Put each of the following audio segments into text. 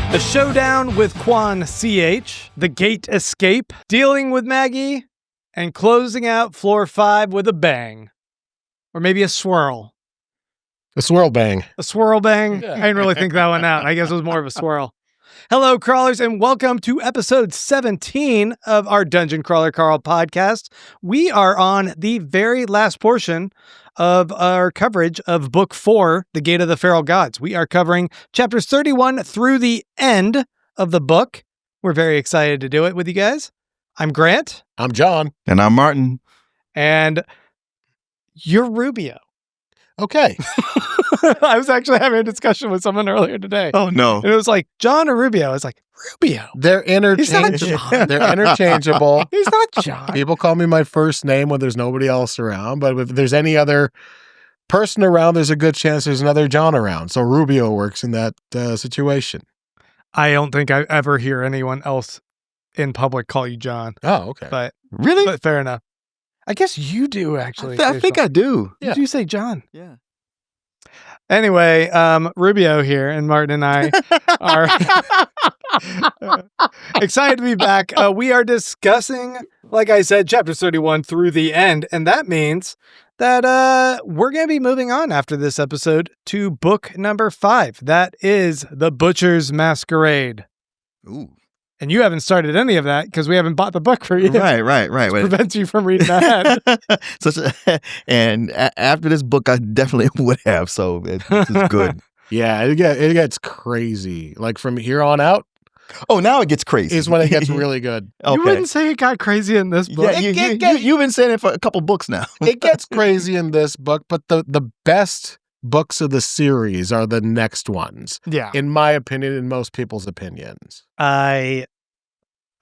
A showdown with Quan CH, the gate escape, dealing with Maggie, and closing out floor 5 with a bang. Or maybe a swirl. A swirl bang. A swirl bang? Yeah. I didn't really think that one out. I guess it was more of a swirl. Hello, crawlers, and welcome to episode 17 of our Dungeon Crawler Carl podcast. We are on the very last portion of our coverage of Book 4, The Gate of the Feral Gods. We are covering chapters 31 through the end of the book. We're very excited to do it with you guys. I'm Grant. I'm John. And I'm Martin. And you're Rubio. Okay. I was actually having a discussion with someone earlier today. Oh, no. And it was like, John or Rubio? I was like, Rubio. They're interchangeable. They're interchangeable. He's not John. People call me my first name when there's nobody else around, but if there's any other person around, there's a good chance there's another John around. So Rubio works in that situation. I don't think I ever hear anyone else in public call you John. Oh, okay. But Really? But fair enough. I guess you do, actually. I think I do. Yeah. Did you say John? Yeah. Anyway, Rubio here and Martin and I are excited to be back. We are discussing, like I said, chapter 31 through the end. And that means that we're going to be moving on after this episode to book number 5. That is The Butcher's Masquerade. Ooh. And you haven't started any of that because we haven't bought the book for you. Right. Which prevents you from reading ahead. And after this book, I definitely would have. So this is good. Yeah, it gets crazy. Like from here on out Oh, now it gets crazy. is when it gets really good. Okay. You wouldn't say it got crazy in this book. Yeah, you've been saying it for a couple books now. It gets crazy in this book, but the best books of the series are the next ones, Yeah. in my opinion, in most people's opinions. I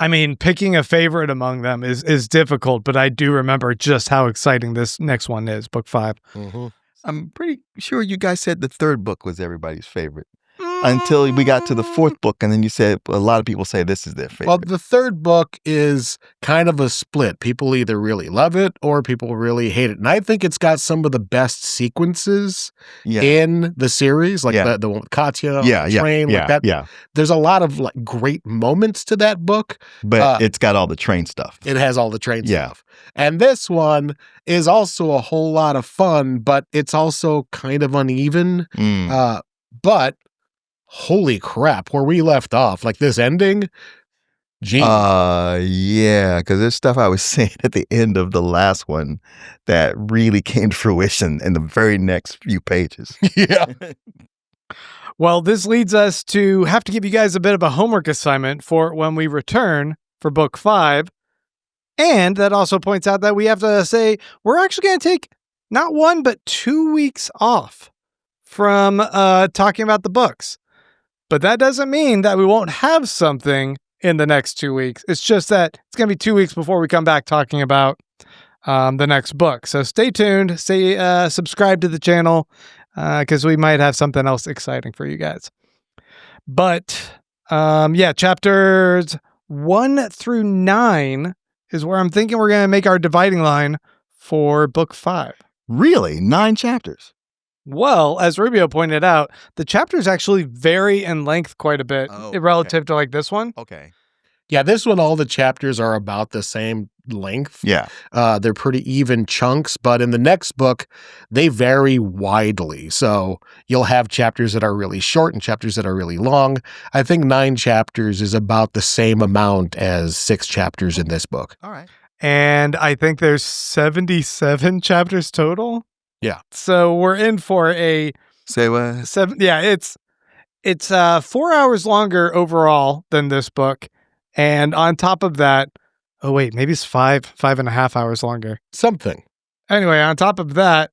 mean, picking a favorite among them is difficult, but I do remember just how exciting this next one is, book 5. Mm-hmm. I'm pretty sure you guys said the third book was everybody's favorite. Until we got to the fourth book, and then you said a lot of people say this is their favorite. Well, the third book is kind of a split. People either really love it or people really hate it. And I think it's got some of the best sequences in the series, like the one with Katya on the train. Like that. Yeah. There's a lot of like great moments to that book. But it's got all the train stuff. It has all the train stuff. And this one is also a whole lot of fun, but it's also kind of uneven. But holy crap, where we left off, like this ending, genius. Yeah, because there's stuff I was saying at the end of the last one that really came to fruition in the very next few pages. Yeah. Well, this leads us to have to give you guys a bit of a homework assignment for when we return for book 5. And that also points out that we have to say we're actually going to take not 1, but 2 weeks off from talking about the books. But that doesn't mean that we won't have something in the next 2 weeks. It's just that it's going to be 2 weeks before we come back talking about the next book. So stay tuned. Subscribe to the channel because we might have something else exciting for you guys. But chapters 1 through 9 is where I'm thinking we're going to make our dividing line for book 5. Really? 9 chapters? Well, as Rubio pointed out, the chapters actually vary in length quite a bit relative to like this one. Okay. Yeah, this one, all the chapters are about the same length. Yeah. They're pretty even chunks, but in the next book, they vary widely. So you'll have chapters that are really short and chapters that are really long. I think 9 chapters is about the same amount as 6 chapters in this book. All right. And I think there's 77 chapters total. Yeah. So we're in for a Say what? 7. Yeah, it's 4 hours longer overall than this book. And on top of that, oh wait, maybe it's 5.5 hours longer. Something. Anyway, on top of that,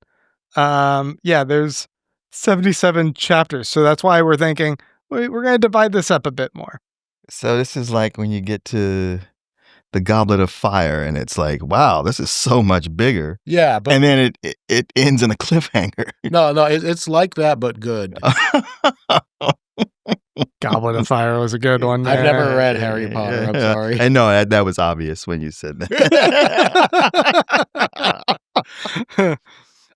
there's 77 chapters. So that's why we're thinking we're going to divide this up a bit more. So this is like when you get to the Goblet of Fire, and it's like, wow, this is so much bigger. Yeah, but and then it ends in a cliffhanger. No, it's like that, but good. Goblet of Fire was a good one. I've never read Harry Potter. I'm sorry. I know that was obvious when you said that.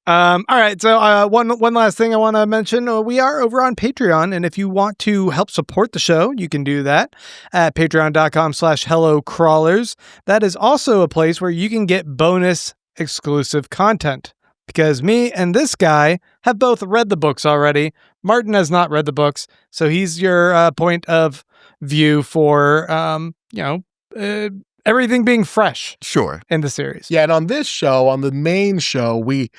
All right. So one last thing I want to mention. We are over on Patreon. And if you want to help support the show, you can do that at patreon.com/hellocrawlers. That is also a place where you can get bonus exclusive content. Because me and this guy have both read the books already. Martin has not read the books. So he's your point of view for, everything being fresh. Sure. In the series. Yeah, and on this show, on the main show, we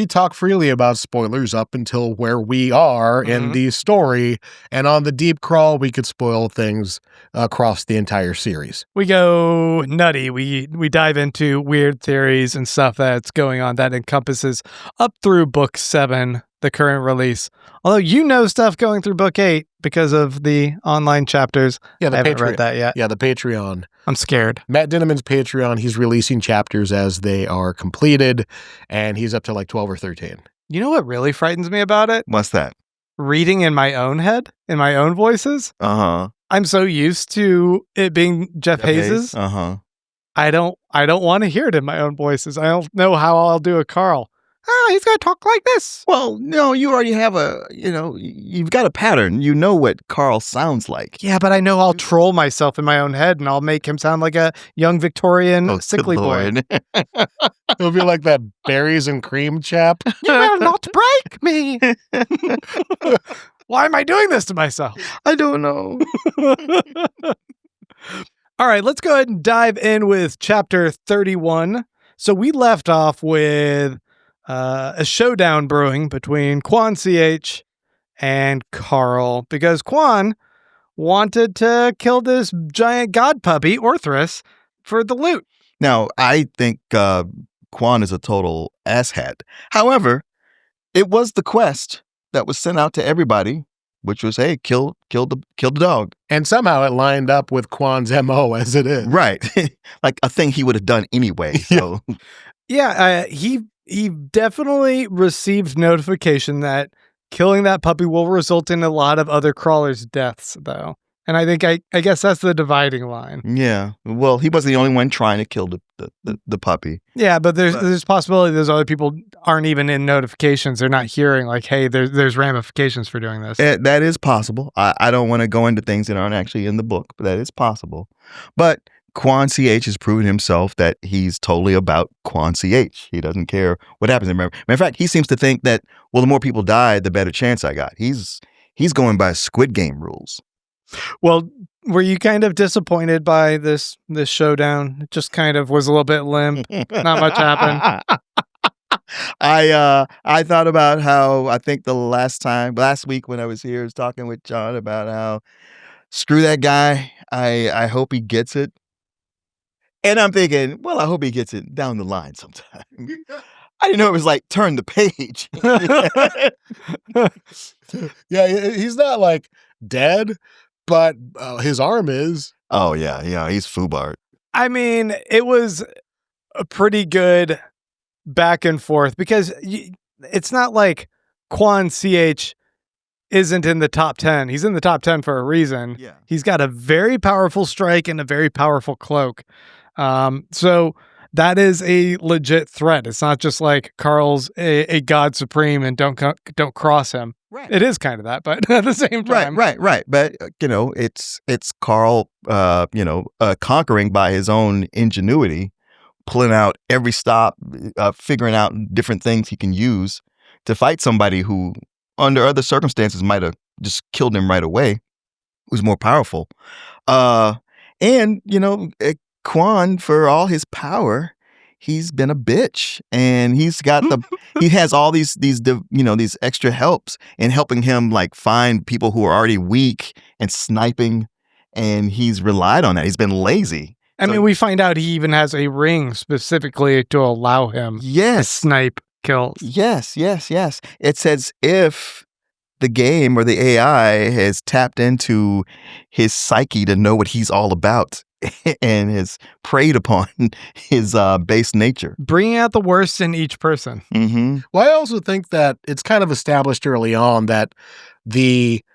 talk freely about spoilers up until where we are in the story. And on the deep crawl, we could spoil things across the entire series. We go nutty. We dive into weird theories and stuff that's going on that encompasses up through book 7, the current release. Although you know stuff going through book 8 because of the online chapters. Yeah, I haven't read that yet. Yeah, the Patreon. I'm scared. Matt Dinneman's Patreon, he's releasing chapters as they are completed, and he's up to like 12 or 13. You know what really frightens me about it? What's that? Reading in my own head, in my own voices. Uh-huh. I'm so used to it being Jeff Hayes's. Uh-huh. I don't want to hear it in my own voices. I don't know how I'll do a Carl. He's going to talk like this. Well, no, you already have you've got a pattern. You know what Carl sounds like. Yeah, but I know I'll troll myself in my own head and I'll make him sound like a young Victorian sickly boy. He'll be like that berries and cream chap. You will not break me. Why am I doing this to myself? I don't know. All right, let's go ahead and dive in with chapter 31. So we left off with a showdown brewing between Quan CH and Carl because Quan wanted to kill this giant god puppy, Orthus, for the loot. Now, I think Quan is a total asshat. However, it was the quest that was sent out to everybody, which was, hey, kill the dog. And somehow it lined up with Quan's MO as it is. Right. Like a thing he would have done anyway. So yeah, he definitely received notification that killing that puppy will result in a lot of other crawlers' deaths, though. And I think I guess that's the dividing line. Yeah. Well, he wasn't the only one trying to kill the puppy. Yeah, but there's possibility those other people aren't even in notifications. They're not hearing like, hey, there's ramifications for doing this. That is possible. I don't want to go into things that aren't actually in the book, but that is possible. But Quan CH has proven himself that he's totally about Quan CH. He doesn't care what happens. Matter of fact, he seems to think that, well, the more people die, the better chance I got. He's going by Squid Game rules. Well, were you kind of disappointed by this showdown? It just kind of was a little bit limp. Not much happened. I thought about how I think last week when I was here, I was talking with John about how screw that guy. I hope he gets it. And I'm thinking, well, I hope he gets it down the line sometime. I didn't know it was like turn the page. Yeah, he's not like dead, but his arm is. Oh, yeah, he's Fubart. I mean, it was a pretty good back and forth because it's not like Quan CH isn't in the top 10. He's in the top 10 for a reason. Yeah. He's got a very powerful strike and a very powerful cloak. So that is a legit threat. It's not just like Carl's a god supreme and don't cross him. Right. It is kind of that, but at the same time. Right. But, it's Carl, conquering by his own ingenuity, pulling out every stop, figuring out different things he can use to fight somebody who, under other circumstances, might have just killed him right away, who's more powerful. And, Quan, for all his power, he's been a bitch, and he's got he has all these extra helps in helping him like find people who are already weak and sniping, and he's relied on that. He's been lazy. I mean, we find out he even has a ring specifically to allow him to snipe kills. Yes. It says if the game or the AI has tapped into his psyche to know what he's all about and has preyed upon his base nature. Bringing out the worst in each person. Mm-hmm. Well, I also think that it's kind of established early on that the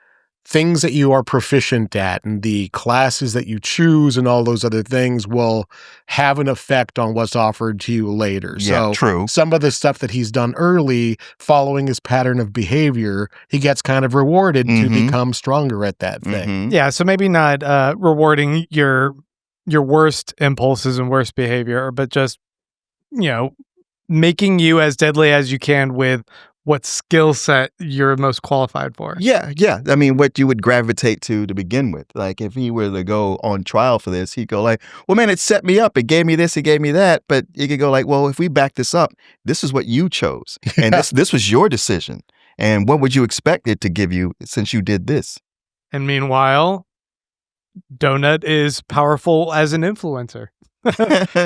things that you are proficient at and the classes that you choose and all those other things will have an effect on what's offered to you later. Yeah, So true. some of the stuff that he's done early, following his pattern of behavior, he gets kind of rewarded to become stronger at that thing. Yeah, so maybe not rewarding your worst impulses and worst behavior, but just, making you as deadly as you can with what skill set you're most qualified for. Yeah. I mean, what you would gravitate to begin with. Like, if he were to go on trial for this, he'd go like, well, man, it set me up. It gave me this, it gave me that. But you could go like, well, if we back this up, this is what you chose. And this was your decision. And what would you expect it to give you since you did this? And meanwhile, Donut is powerful as an influencer.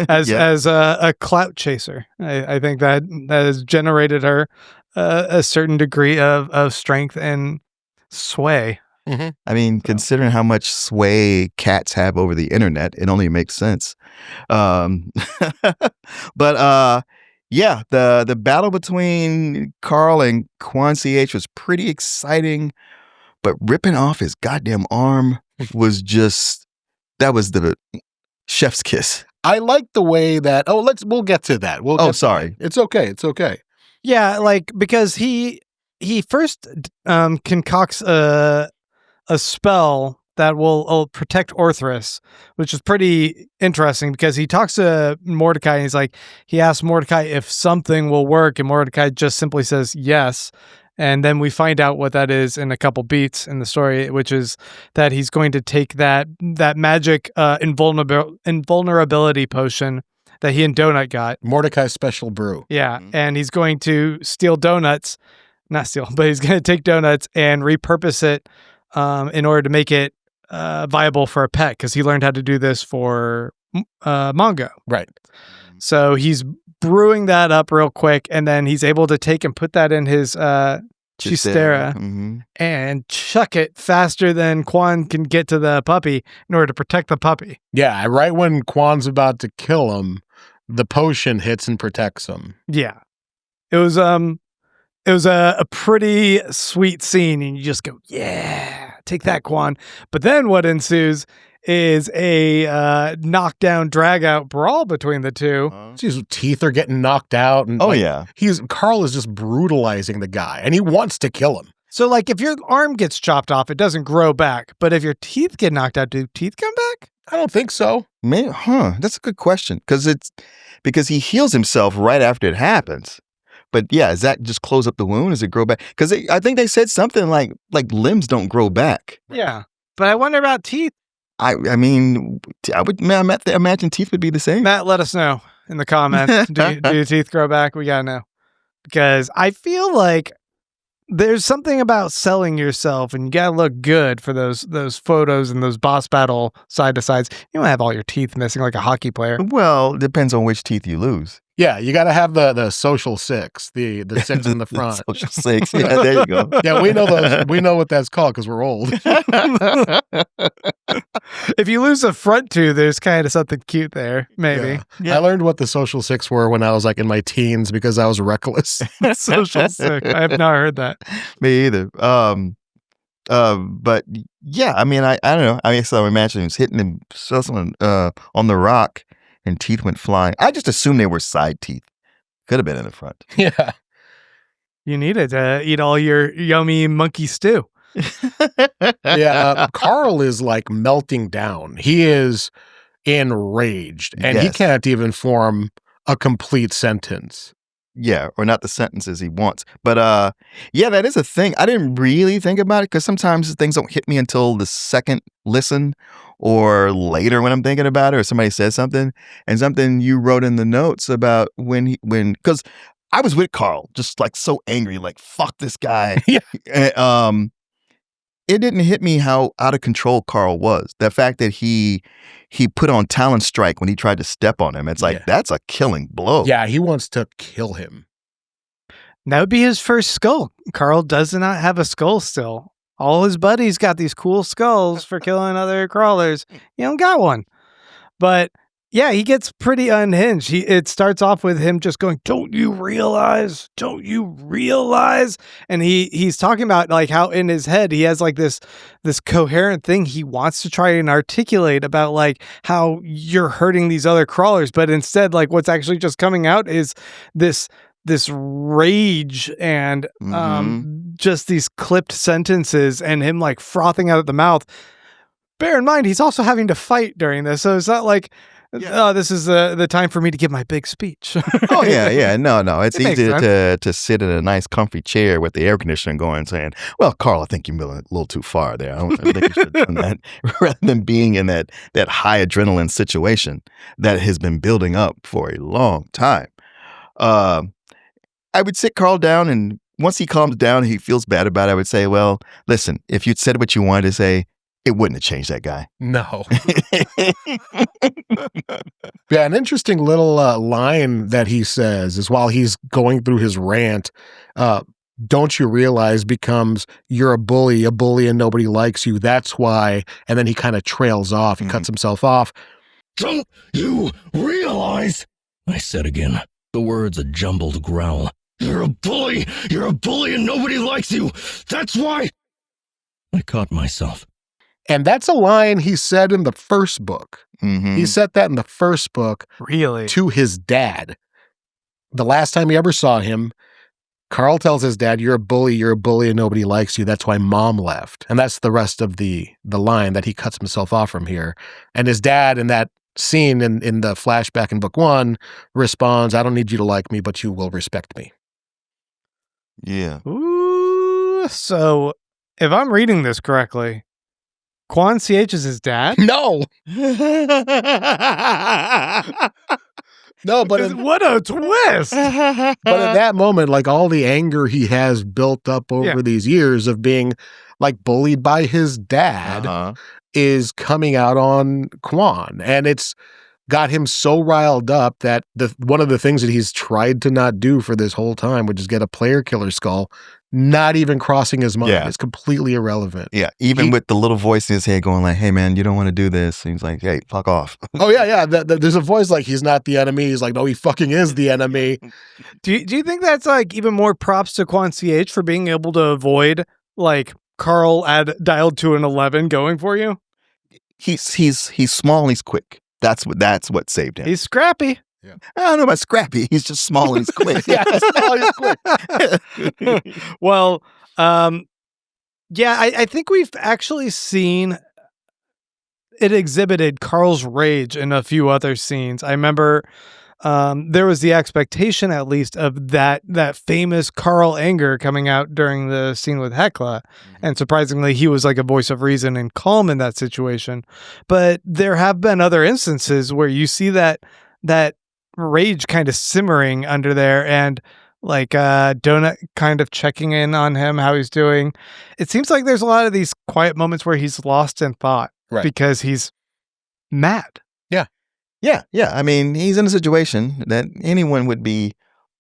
as a clout chaser. I think that has generated her a certain degree of strength and sway. I mean, considering how much sway cats have over the internet, it only makes sense. But the battle between Carl and Quan CH was pretty exciting, but ripping off his goddamn arm was that was the chef's kiss. I like the way that we'll get to that. Sorry. It's okay. Yeah, like because he first concocts a spell that will protect Orthus, which is pretty interesting because he talks to Mordecai and he asks Mordecai if something will work, and Mordecai just simply says yes. And then we find out what that is in a couple beats in the story, which is that he's going to take that magic invulnerability potion that he and Donut got. Mordecai's special brew. Yeah, and he's going to steal donuts. Not steal, but he's going to take donuts and repurpose it in order to make it viable for a pet, because he learned how to do this for Mongo. Right. So he's brewing that up real quick, and then he's able to take and put that in his Chistera and chuck it faster than Quan can get to the puppy in order to protect the puppy. Yeah, right when Quan's about to kill him, the potion hits and protects him. Yeah. It was a pretty sweet scene, and you just go, yeah, take that, Quan. But then what ensues is a knockdown, drag-out brawl between the two. His teeth are getting knocked out. And Carl is just brutalizing the guy, and he wants to kill him. So, if your arm gets chopped off, it doesn't grow back. But if your teeth get knocked out, do teeth come back? I don't think so. That's a good question. Because he heals himself right after it happens. But yeah, does that just close up the wound? Does it grow back? Because I think they said something like limbs don't grow back. Yeah, but I wonder about teeth. I mean, I would imagine teeth would be the same. Matt, let us know in the comments. Do your teeth grow back? We gotta know, because I feel like there's something about selling yourself, and you gotta look good for those photos and those boss battle side to sides. You don't have all your teeth missing like a hockey player. Well, it depends on which teeth you lose. Yeah, you got to have the social six, the six in the front. Social six. Yeah, there you go. Yeah, we know those. We know what that's called because we're old. If you lose a front tooth, there's kind of something cute there, maybe. Yeah. I learned what the social six were when I was in my teens because I was reckless. Social six. I have not heard that. Me either. But yeah, I mean, I don't know. I imagine he was hitting him on the rock, and teeth went flying. I just assumed they were side teeth. Could have been in the front. Yeah. You needed to eat all your yummy monkey stew. Yeah. Carl is melting down. He is enraged, and he can't even form a complete sentence. Yeah, or not the sentences he wants. But yeah, that is a thing. I didn't really think about it because sometimes things don't hit me until the second listen or later when I'm thinking about it, or somebody says something, and something you wrote in the notes about because I was with Carl, just so angry, fuck this guy. Yeah. It didn't hit me how out of control Carl was. The fact that he put on talon strike when he tried to step on him. It's that's a killing blow. Yeah, he wants to kill him. That would be his first skull. Carl does not have a skull still. All his buddies got these cool skulls for killing other crawlers. He don't got one. But Yeah, he gets pretty unhinged. It starts off with him just going, "Don't you realize? Don't you realize?" And he's talking about like how in his head he has like this coherent thing he wants to try and articulate about like how you're hurting these other crawlers, but instead like what's actually just coming out is this rage and just these clipped sentences and him like frothing out at the mouth. Bear in mind, he's also having to fight during this, so it's not like, oh, this is the time for me to give my big speech. Oh, yeah. No. It's It makes easy sense. to sit in a nice, comfy chair with the air conditioning going saying, well, Carl, I think you're a little too far there. I think you should have done that rather than being in that high adrenaline situation that has been building up for a long time. I would sit Carl down, and once he calms down and he feels bad about it, I would say, well, listen, if you'd said what you wanted to say, it wouldn't have changed that guy. No. Yeah, an interesting little line that he says is while he's going through his rant, don't you realize becomes, you're a bully and nobody likes you. That's why. And then he kind of trails off. He cuts himself off. Don't you realize? I said again, the words a jumbled growl. You're a bully and nobody likes you. That's why. I caught myself. And that's a line he said in the first book. He said that in the first book Really? to his dad. The last time he ever saw him, Carl tells his dad, you're a bully and nobody likes you. That's why Mom left. And that's the rest of the line that he cuts himself off from here. And his dad in that scene in the flashback in book 1 responds, I don't need you to like me, but you will respect me. Yeah. Ooh, so if I'm reading this correctly, Quan CH is his dad? No. No, but What a twist! but at that moment, like all the anger he has built up over these years of being like bullied by his dad is coming out on Quan. And it's got him so riled up that one of the things that he's tried to not do for this whole time, which is get a player killer skull, not even crossing his mind. Yeah. It's completely irrelevant. Yeah, even with the little voice in his head going like, hey, man, you don't want to do this. And he's like, hey, fuck off. Oh, yeah. There's a voice like, he's not the enemy. He's like, no, he fucking is the enemy. Do you think that's like even more props to Quan CH for being able to avoid like Carl dialed to an 11 going for you? He's small and he's quick. That's what saved him. He's scrappy. Yeah. I don't know about scrappy. He's just small and he's quick. Yeah, small and he's quick. Well, yeah, I think we've actually seen it exhibited Carl's rage in a few other scenes. I remember there was the expectation, at least, of that famous Carl anger coming out during the scene with Hecla. And surprisingly, he was like a voice of reason and calm in that situation. But there have been other instances where you see that rage kind of simmering under there, and like Donut kind of checking in on him, how he's doing. It seems like there's a lot of these quiet moments where he's lost in thought because he's mad. Yeah. I mean, he's in a situation that anyone would be,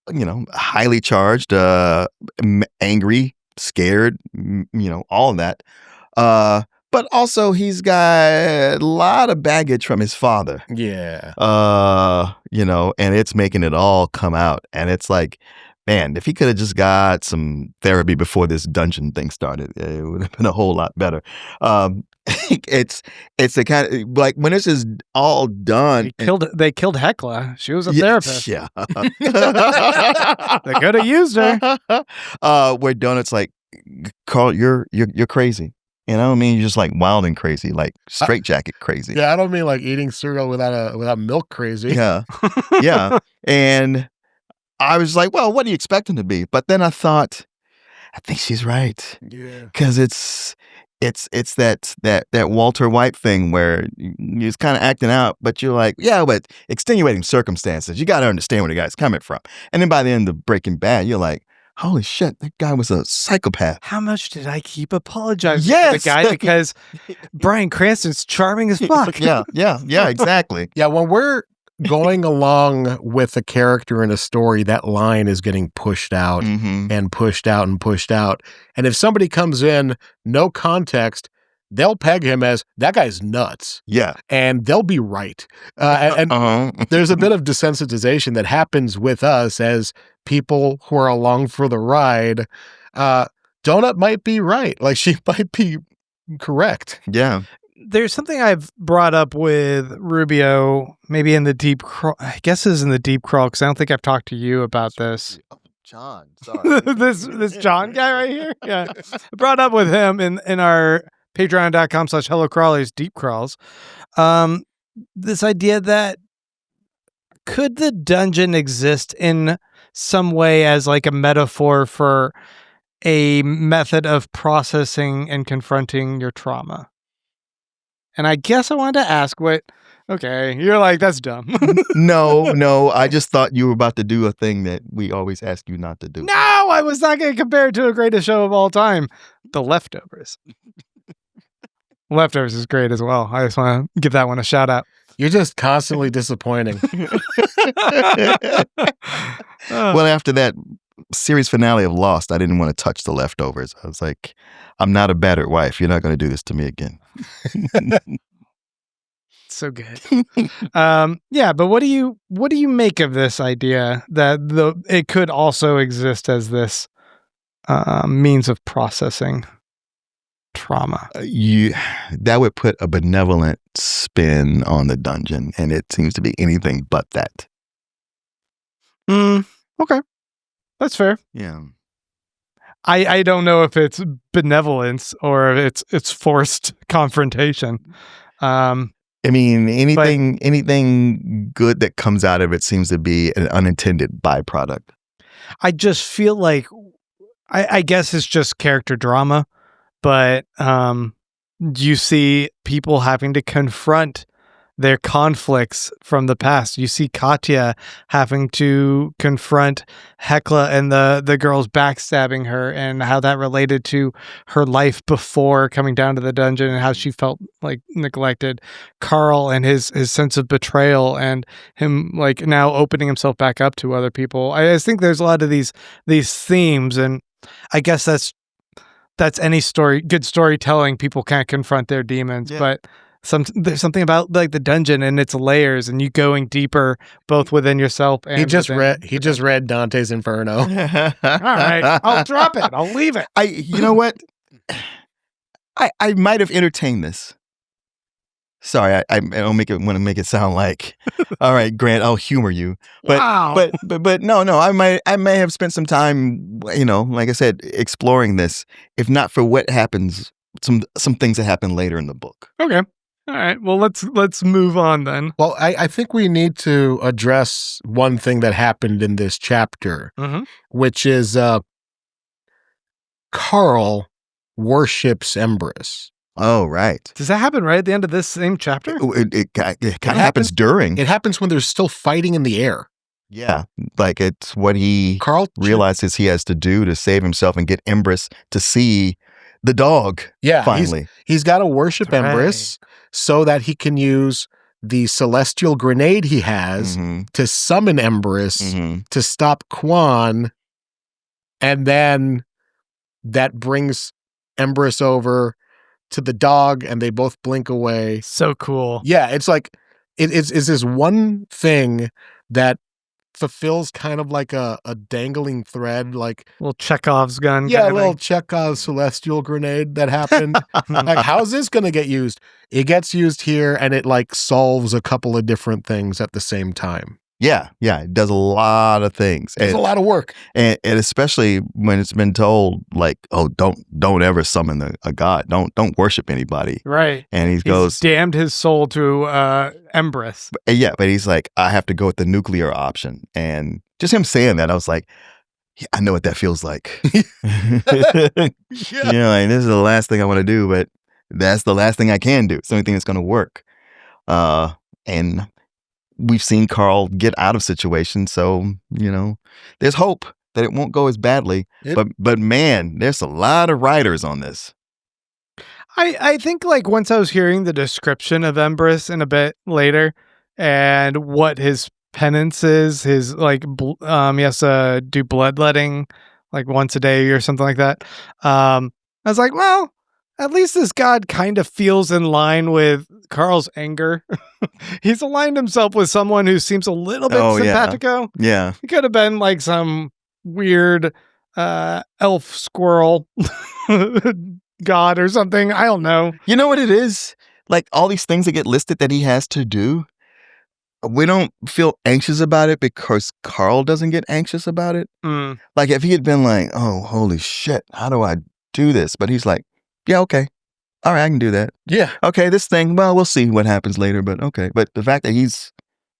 highly charged, angry, scared, all of that. But also he's got a lot of baggage from his father. Yeah. And it's making it all come out. And it's like, man, if he could have just got some therapy before this dungeon thing started, it would have been a whole lot better. It's the kind of like when this is all done. They killed Hecla. She was a therapist. Yeah. They could have used her. Where Donut's like, Carl, you're crazy. And I don't mean you're just like wild and crazy, like straitjacket crazy. Yeah, I don't mean like eating cereal without milk crazy. Yeah. Yeah. And I was like, well, what do you expect him to be? But then I thought, I think she's right. Yeah. Because it's that Walter White thing where you're kind of acting out, but you're like, yeah, but extenuating circumstances. You got to understand where the guy's coming from. And then by the end of Breaking Bad, you're like, holy shit, that guy was a psychopath. How much did I keep apologizing Yes! to the guy because Bryan Cranston's charming as fuck? Yeah, exactly. Yeah, when we're going along with a character in a story, that line is getting pushed out and pushed out and pushed out. And if somebody comes in, no context, they'll peg him as that guy's nuts. Yeah. And they'll be right. And there's a bit of desensitization that happens with us as people who are along for the ride. Donut might be right. Like, she might be correct. Yeah. There's something I've brought up with Rubio, maybe in the deep crawl. I guess is in the deep crawl, because I don't think I've talked to you about this. John, sorry. this John guy right here. Yeah, I brought up with him in our patreon.com/hellocrawlers deep crawls. This idea that could the dungeon exist in some way as like a metaphor for a method of processing and confronting your trauma? And I guess I wanted to ask okay, you're like, that's dumb. No, I just thought you were about to do a thing that we always ask you not to do. No, I was not going to compare it to a greatest show of all time, The Leftovers. Leftovers is great as well. I just want to give that one a shout out. You're just constantly disappointing. Well, after that series finale of Lost, I didn't want to touch The Leftovers. I was like, I'm not a battered wife. You're not going to do this to me again. So good. Yeah, but what do you make of this idea that it could also exist as this means of processing trauma? That would put a benevolent spin on the dungeon, and it seems to be anything but that. Okay, that's fair. Yeah. I don't know if it's benevolence or if it's forced confrontation. I mean, anything good that comes out of it seems to be an unintended byproduct. I just feel like, I guess it's just character drama, but you see people having to confront their conflicts from the past. You see Katya having to confront Hekla and the girls backstabbing her, and how that related to her life before coming down to the dungeon and how she felt like neglected. Carl and his sense of betrayal, and him like now opening himself back up to other people. I just think there's a lot of these themes, and I guess that's any story, good storytelling. People can't confront their demons, but there's something about like the dungeon and its layers, and you going deeper both within yourself and he just read Dante's Inferno. All right, I'll drop it. I'll leave it. You know what? I might have entertained this. Sorry, I don't want to make it sound like, all right, Grant, I'll humor you. But wow. but no, I may have spent some time, like I said, exploring this. If not for what happens, some things that happen later in the book. Okay. All right. Well, let's move on then. Well, I think we need to address one thing that happened in this chapter, which is Carl worships Empress. Oh, right. Does that happen right at the end of this same chapter? It kind of happens during. It happens when they're still fighting in the air. Yeah, like it's what Carl realizes he has to do to save himself and get Empress to see the dog. Yeah, finally. He's got to worship Empress so that he can use the celestial grenade he has to summon Empress to stop Quan, and then that brings Empress over to the dog, and they both blink away. So cool. Yeah, it's like it's this one thing that fulfills kind of like a dangling thread, like little Chekhov's gun. Yeah, a little Chekhov's celestial grenade that happened. Like, how's this going to get used? It gets used here, and it like solves a couple of different things at the same time. Yeah, it does a lot of things. It's a lot of work, and especially when it's been told, like, oh, don't ever summon a god, don't worship anybody, right? And he goes, damned his soul to Empress. Yeah, but he's like, I have to go with the nuclear option, and just him saying that, I was like, yeah, I know what that feels like. Like, this is the last thing I want to do, but that's the last thing I can do. It's the only thing that's going to work, and we've seen Carl get out of situations, so there's hope that it won't go as badly. But man, there's a lot of writers on this. I think like once I was hearing the description of Empress in a bit later, and what his penance is, his like he has to do bloodletting like once a day or something like that. I was like, well, at least this god kind of feels in line with Carl's anger. He's aligned himself with someone who seems a little bit Oh, yeah. simpatico. Yeah. He could have been like some weird elf squirrel god or something. I don't know. You know what it is? Like all these things that get listed that he has to do, we don't feel anxious about it because Carl doesn't get anxious about it. Mm. Like if he had been like, oh, holy shit, how do I do this? But he's like, yeah, okay. All right, I can do that. Yeah. Okay, this thing, well, we'll see what happens later, but okay. But the fact that he's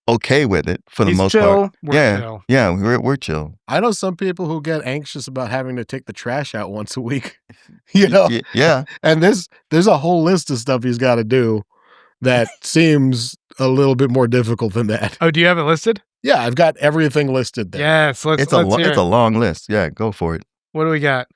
okay with it for the He's most chill. part. We're chill. Yeah, we're chill. I know some people who get anxious about having to take the trash out once a week. You know? Yeah. And there's a whole list of stuff he's got to do that seems a little bit more difficult than that. Oh, do you have it listed? Yeah, I've got everything listed there. Yes. Let's It's hear a it. long list. Yeah, go for it. What do we got?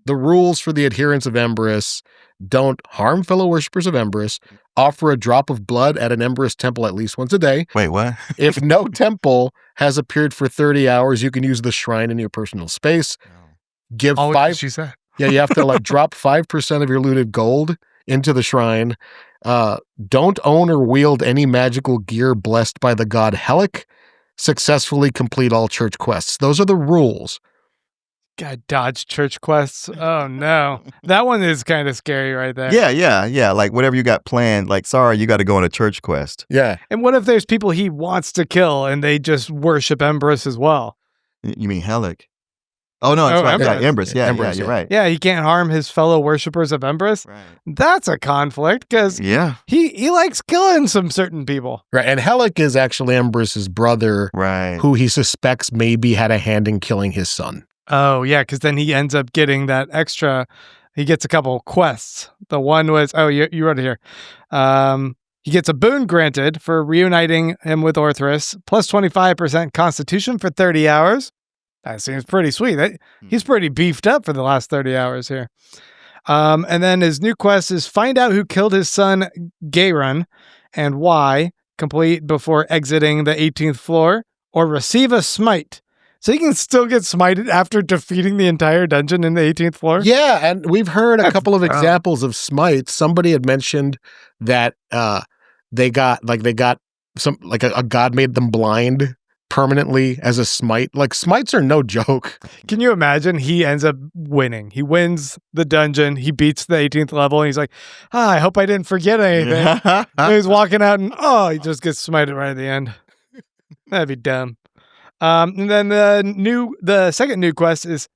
The rules for the adherents of Emberus: don't harm fellow worshippers of Emberus, offer a drop of blood at an Emberus temple at least once a day. Wait, what? If no temple has appeared for 30 hours, you can use the shrine in your personal space. Give Oh, five. she said. Yeah, you have to like drop 5% of your looted gold into the shrine. Don't own or wield any magical gear blessed by the god Helic. Successfully complete all church quests. Those are the rules. God, dodge church quests. Oh no, that one is kind of scary right there. Yeah. Like whatever you got planned, like, sorry, you got to go on a church quest. Yeah. And what if there's people he wants to kill and they just worship Emberus as well? You mean Helic? Oh, no, that's Oh, right. Emberus. Yeah, Emberus. Yeah, Emberus, you're yeah. right. Yeah, he can't harm his fellow worshippers of Emberus. Right. That's a conflict because Yeah. he likes killing some certain people. Right. And Helic is actually Emberus's brother, Right. who he suspects maybe had a hand in killing his son. Oh yeah, because then he ends up getting that extra. He gets a couple quests. The one was you wrote it here. He gets a boon granted for reuniting him with Orthus, plus 25% Constitution for 30 hours. That seems pretty sweet. He's pretty beefed up for the last 30 hours here. And then his new quest is find out who killed his son Gayron and why. Complete before exiting the 18th floor, or receive a smite. So you can still get smited after defeating the entire dungeon in the 18th floor? Yeah, and we've heard a couple of examples of smites. Somebody had mentioned that they got some a god made them blind permanently as a smite. Like smites are no joke. Can you imagine he ends up winning? He wins the dungeon. He beats the 18th level. And he's like, I hope I didn't forget anything. And he's walking out and, he just gets smited right at the end. That'd be dumb. And then the second new quest is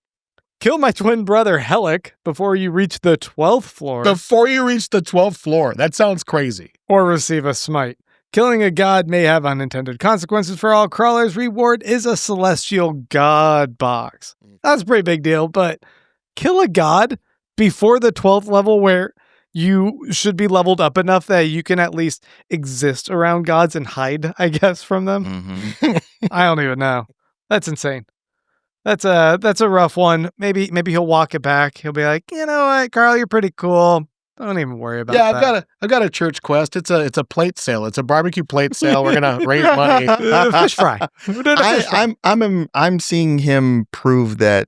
kill my twin brother Helic before you reach the 12th floor. Before you reach the 12th floor. That sounds crazy. Or receive a smite. Killing a god may have unintended consequences for all crawlers. Reward is a celestial god box. That's a pretty big deal, but kill a god before the 12th level where you should be leveled up enough that you can at least exist around gods and hide, I guess, from them. Mm-hmm. I don't even know. That's insane. That's a rough one. Maybe he'll walk it back. He'll be like, you know what, Carl, you're pretty cool. Don't even worry about that. Yeah, I've got a church quest. It's a plate sale. It's a barbecue plate sale. We're gonna raise money. Fish fry. We're doing a fish fry. I'm seeing him prove that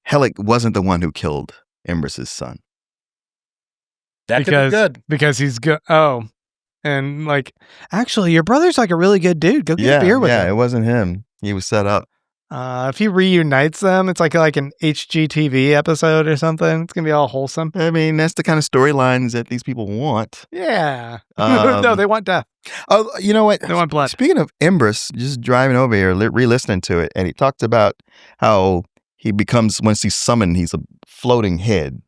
Helic wasn't the one who killed Emberus' son. That could be good. Because he's good. Oh, and like, actually, your brother's like a really good dude. Go get a beer with him. It wasn't him. He was set up. If he reunites them, it's like an HGTV episode or something. It's gonna be all wholesome. I mean, that's the kind of storylines that these people want. Yeah. No, they want death. Oh, you know what? They want blood. Speaking of Emberus, just driving over here, re-listening to it, and he talked about how he becomes, once he's summoned, he's a floating head.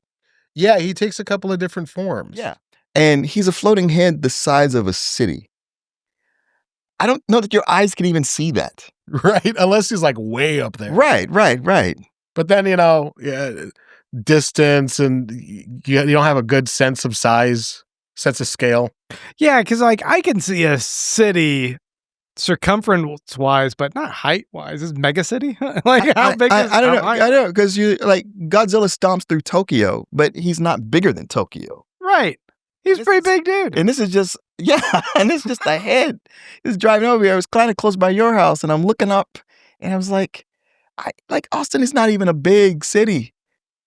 Yeah, he takes a couple of different forms. Yeah. And he's a floating head the size of a city. I don't know that your eyes can even see that. Right? Unless he's like way up there. Right. But then, distance and you don't have a good sense of size, sense of scale. Yeah, because like I can see a city circumference-wise, but not height-wise. Is mega city? Like how big is I don't know. how high- I don't know, because you like Godzilla stomps through Tokyo, but he's not bigger than Tokyo. Right. He's a This pretty is- big dude. And this is just, and it's just a head. It's driving over here. I was kind of close by your house, and I'm looking up, and I was like, Austin is not even a big city.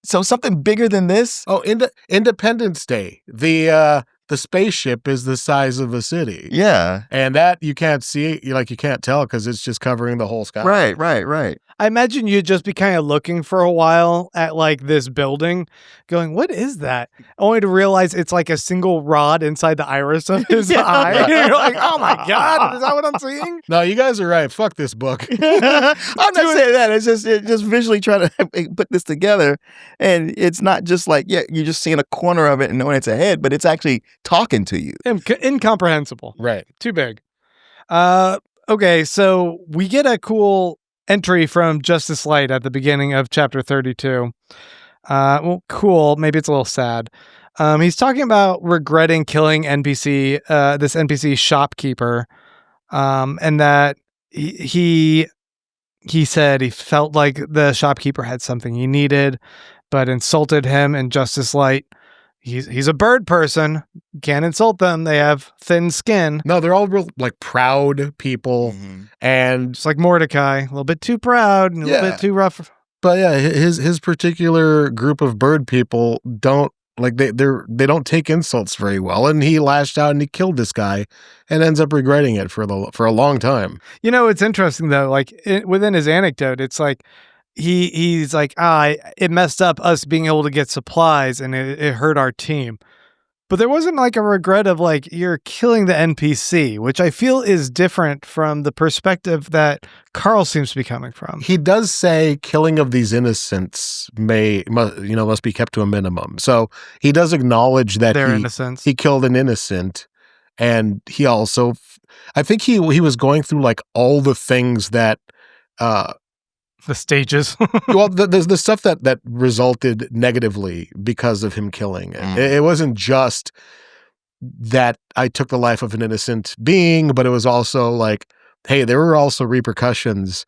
So something bigger than this? Oh, Independence Day. The spaceship is the size of a city. Yeah. And that you can't see, you can't tell because it's just covering the whole sky. Right. I imagine you'd just be kind of looking for a while at like this building, going, "What is that?" Only to realize it's like a single rod inside the iris of his eye. You're like, "Oh my god, is that what I'm seeing?" No, you guys are right. Fuck this book. I'm not saying that. It's just visually trying to put this together. And it's not just like, you're just seeing a corner of it and knowing it's a head, but it's actually talking to you. Incomprehensible. Right. Too big. Okay, so we get a cool entry from Justice Light at the beginning of chapter 32. Well, cool. Maybe it's a little sad. He's talking about regretting killing this NPC shopkeeper, and that he said he felt like the shopkeeper had something he needed, but insulted him. And Justice Light, he's a bird person. Can't insult them. They have thin skin. No, they're all real like proud people, and Just like Mordecai, a little bit too proud and a little bit too rough. but yeah, his particular group of bird people don't like they don't take insults very well, and he lashed out and he killed this guy, and ends up regretting it for a long time. It's interesting though. Like within his anecdote, it's like he's like, it messed up us being able to get supplies, and it hurt our team. But there wasn't like a regret of like, you're killing the NPC, which I feel is different from the perspective that Carl seems to be coming from. He does say killing of these innocents must be kept to a minimum. So he does acknowledge that Their innocence. he killed an innocent, and he also, I think he was going through like all the things that, The stages. well, the stuff that resulted negatively because of him killing. It wasn't just that I took the life of an innocent being, but it was also like, hey, there were also repercussions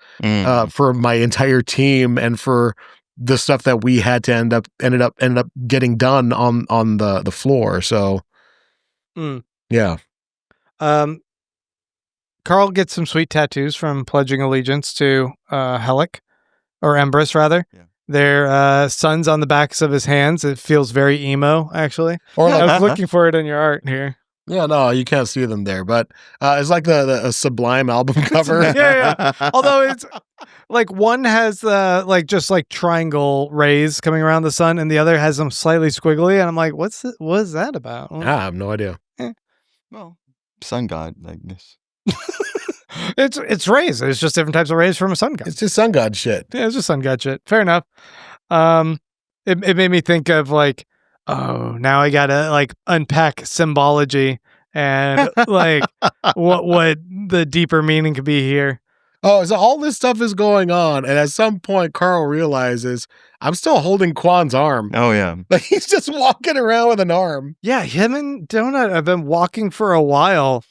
for my entire team and for the stuff that we had to ended up getting done on the floor. So, yeah. Carl gets some sweet tattoos from pledging allegiance to Helic, or Embrus rather. Yeah. They're suns on the backs of his hands. It feels very emo, actually. Or I was looking for it in your art here. Yeah, no, you can't see them there, but it's like a Sublime album cover. Yeah. Although it's like one has just triangle rays coming around the sun, and the other has them slightly squiggly, and I'm like, what is that about? I have no idea. Well, sun god, I guess. It's rays. It's just different types of rays from a sun god. It's just sun god shit. Yeah, it's just sun god shit. Fair enough. It made me think of like, oh, now I gotta like unpack symbology and like what the deeper meaning could be here. Oh, so all this stuff is going on, and at some point, Carl realizes I'm still holding Quan's arm. Oh yeah, Like he's just walking around with an arm. Yeah, him and Donut have been walking for a while,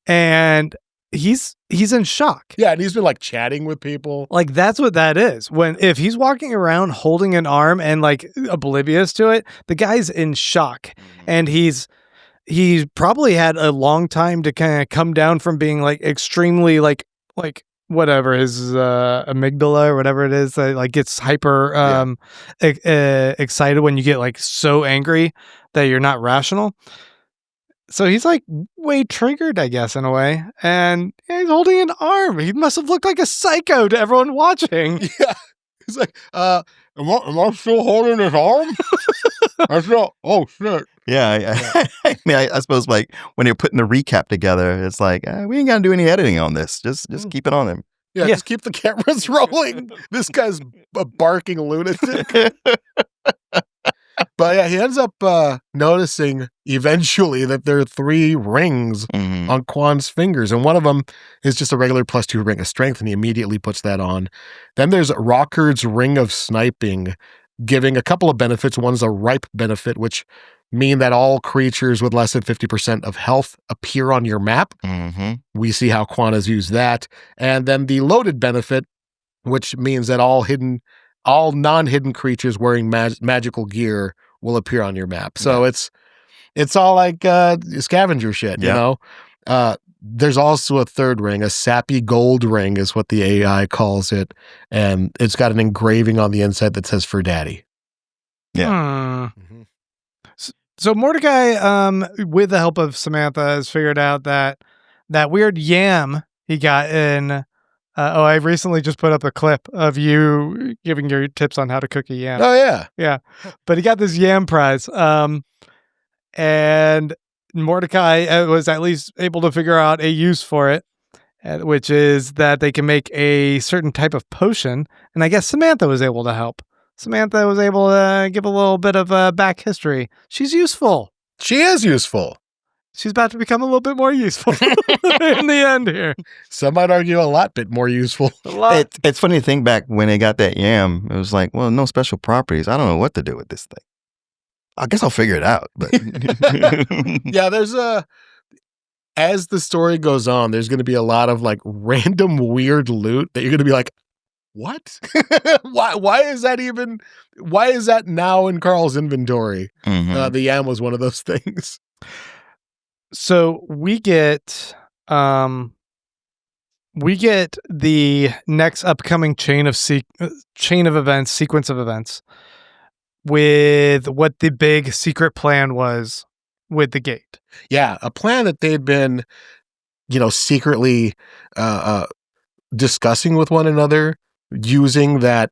and he's in shock. Yeah, and he's been like chatting with people. Like that's what that is. If he's walking around holding an arm and like oblivious to it, the guy's in shock, and he's probably had a long time to kind of come down from being like extremely like whatever his amygdala or whatever it is that like gets hyper excited when you get like so angry that you're not rational. So he's like way triggered, I guess, in a way. And he's holding an arm. He must have looked like a psycho to everyone watching. Yeah. He's like, am I still holding his arm? Oh, shit. Yeah, I mean, I suppose like when you're putting the recap together, it's like we ain't gotta do any editing on this. Just keep it on him. Yeah, just keep the cameras rolling. This guy's a barking lunatic. But yeah, he ends up noticing eventually that there are 3 rings on Quan's fingers, and one of them is just a regular +2 ring of strength, and he immediately puts that on. Then there's Rockard's Ring of Sniping, giving a couple of benefits. One's a ripe benefit, which mean that all creatures with less than 50% of health appear on your map. We see how Quan has used that. And then the loaded benefit, which means that all non-hidden creatures wearing magical gear will appear on your map. So it's all like scavenger shit, you know? There's also a 3rd ring, a sappy gold ring is what the AI calls it. And it's got an engraving on the inside that says "For Daddy." Yeah. Hmm. So Mordecai, with the help of Samantha, has figured out that weird yam he got in. I recently just put up a clip of you giving your tips on how to cook a yam. Oh, yeah. Yeah, but he got this yam prize, and Mordecai was at least able to figure out a use for it, which is that they can make a certain type of potion. And I guess Samantha was able to help. Samantha was able to give a little bit of back history. She's useful. She is useful. She's about to become a little bit more useful in the end here. Some might argue a lot bit more useful. A lot. It's funny to think back when they got that yam. It was like, well, no special properties. I don't know what to do with this thing. I guess I'll figure it out. But Yeah, there's as the story goes on, there's going to be a lot of like random weird loot that you're going to be like, what? Why is that now in Carl's inventory? Mhm. The yam was one of those things. So we get the next upcoming chain of events, sequence of events, with what the big secret plan was with the gate. Yeah, a plan that they'd been, secretly discussing with one another using that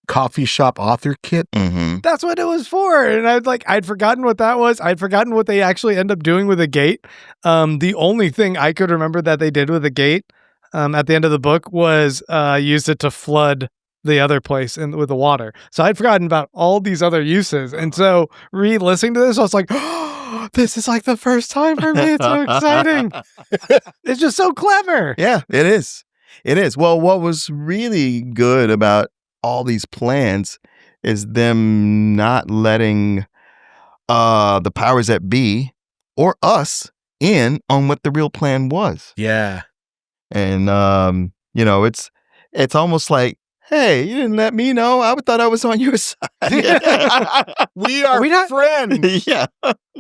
coffee shop author kit. Mhm. That's what it was for. And I'd forgotten what that was. I'd forgotten what they actually end up doing with the gate. The only thing I could remember that they did with the gate at the end of the book was used it to flood the other place with the water. So I'd forgotten about all these other uses. And so re-listening to this, I was like, oh, this is like the first time for me. It's so exciting. It's just so clever. Yeah, it is. It is. Well, what was really good about all these plans is them not letting the powers that be or us in on what the real plan was. Yeah. And it's almost like, hey, you didn't let me know. I thought I was on your side. We are friends. Yeah,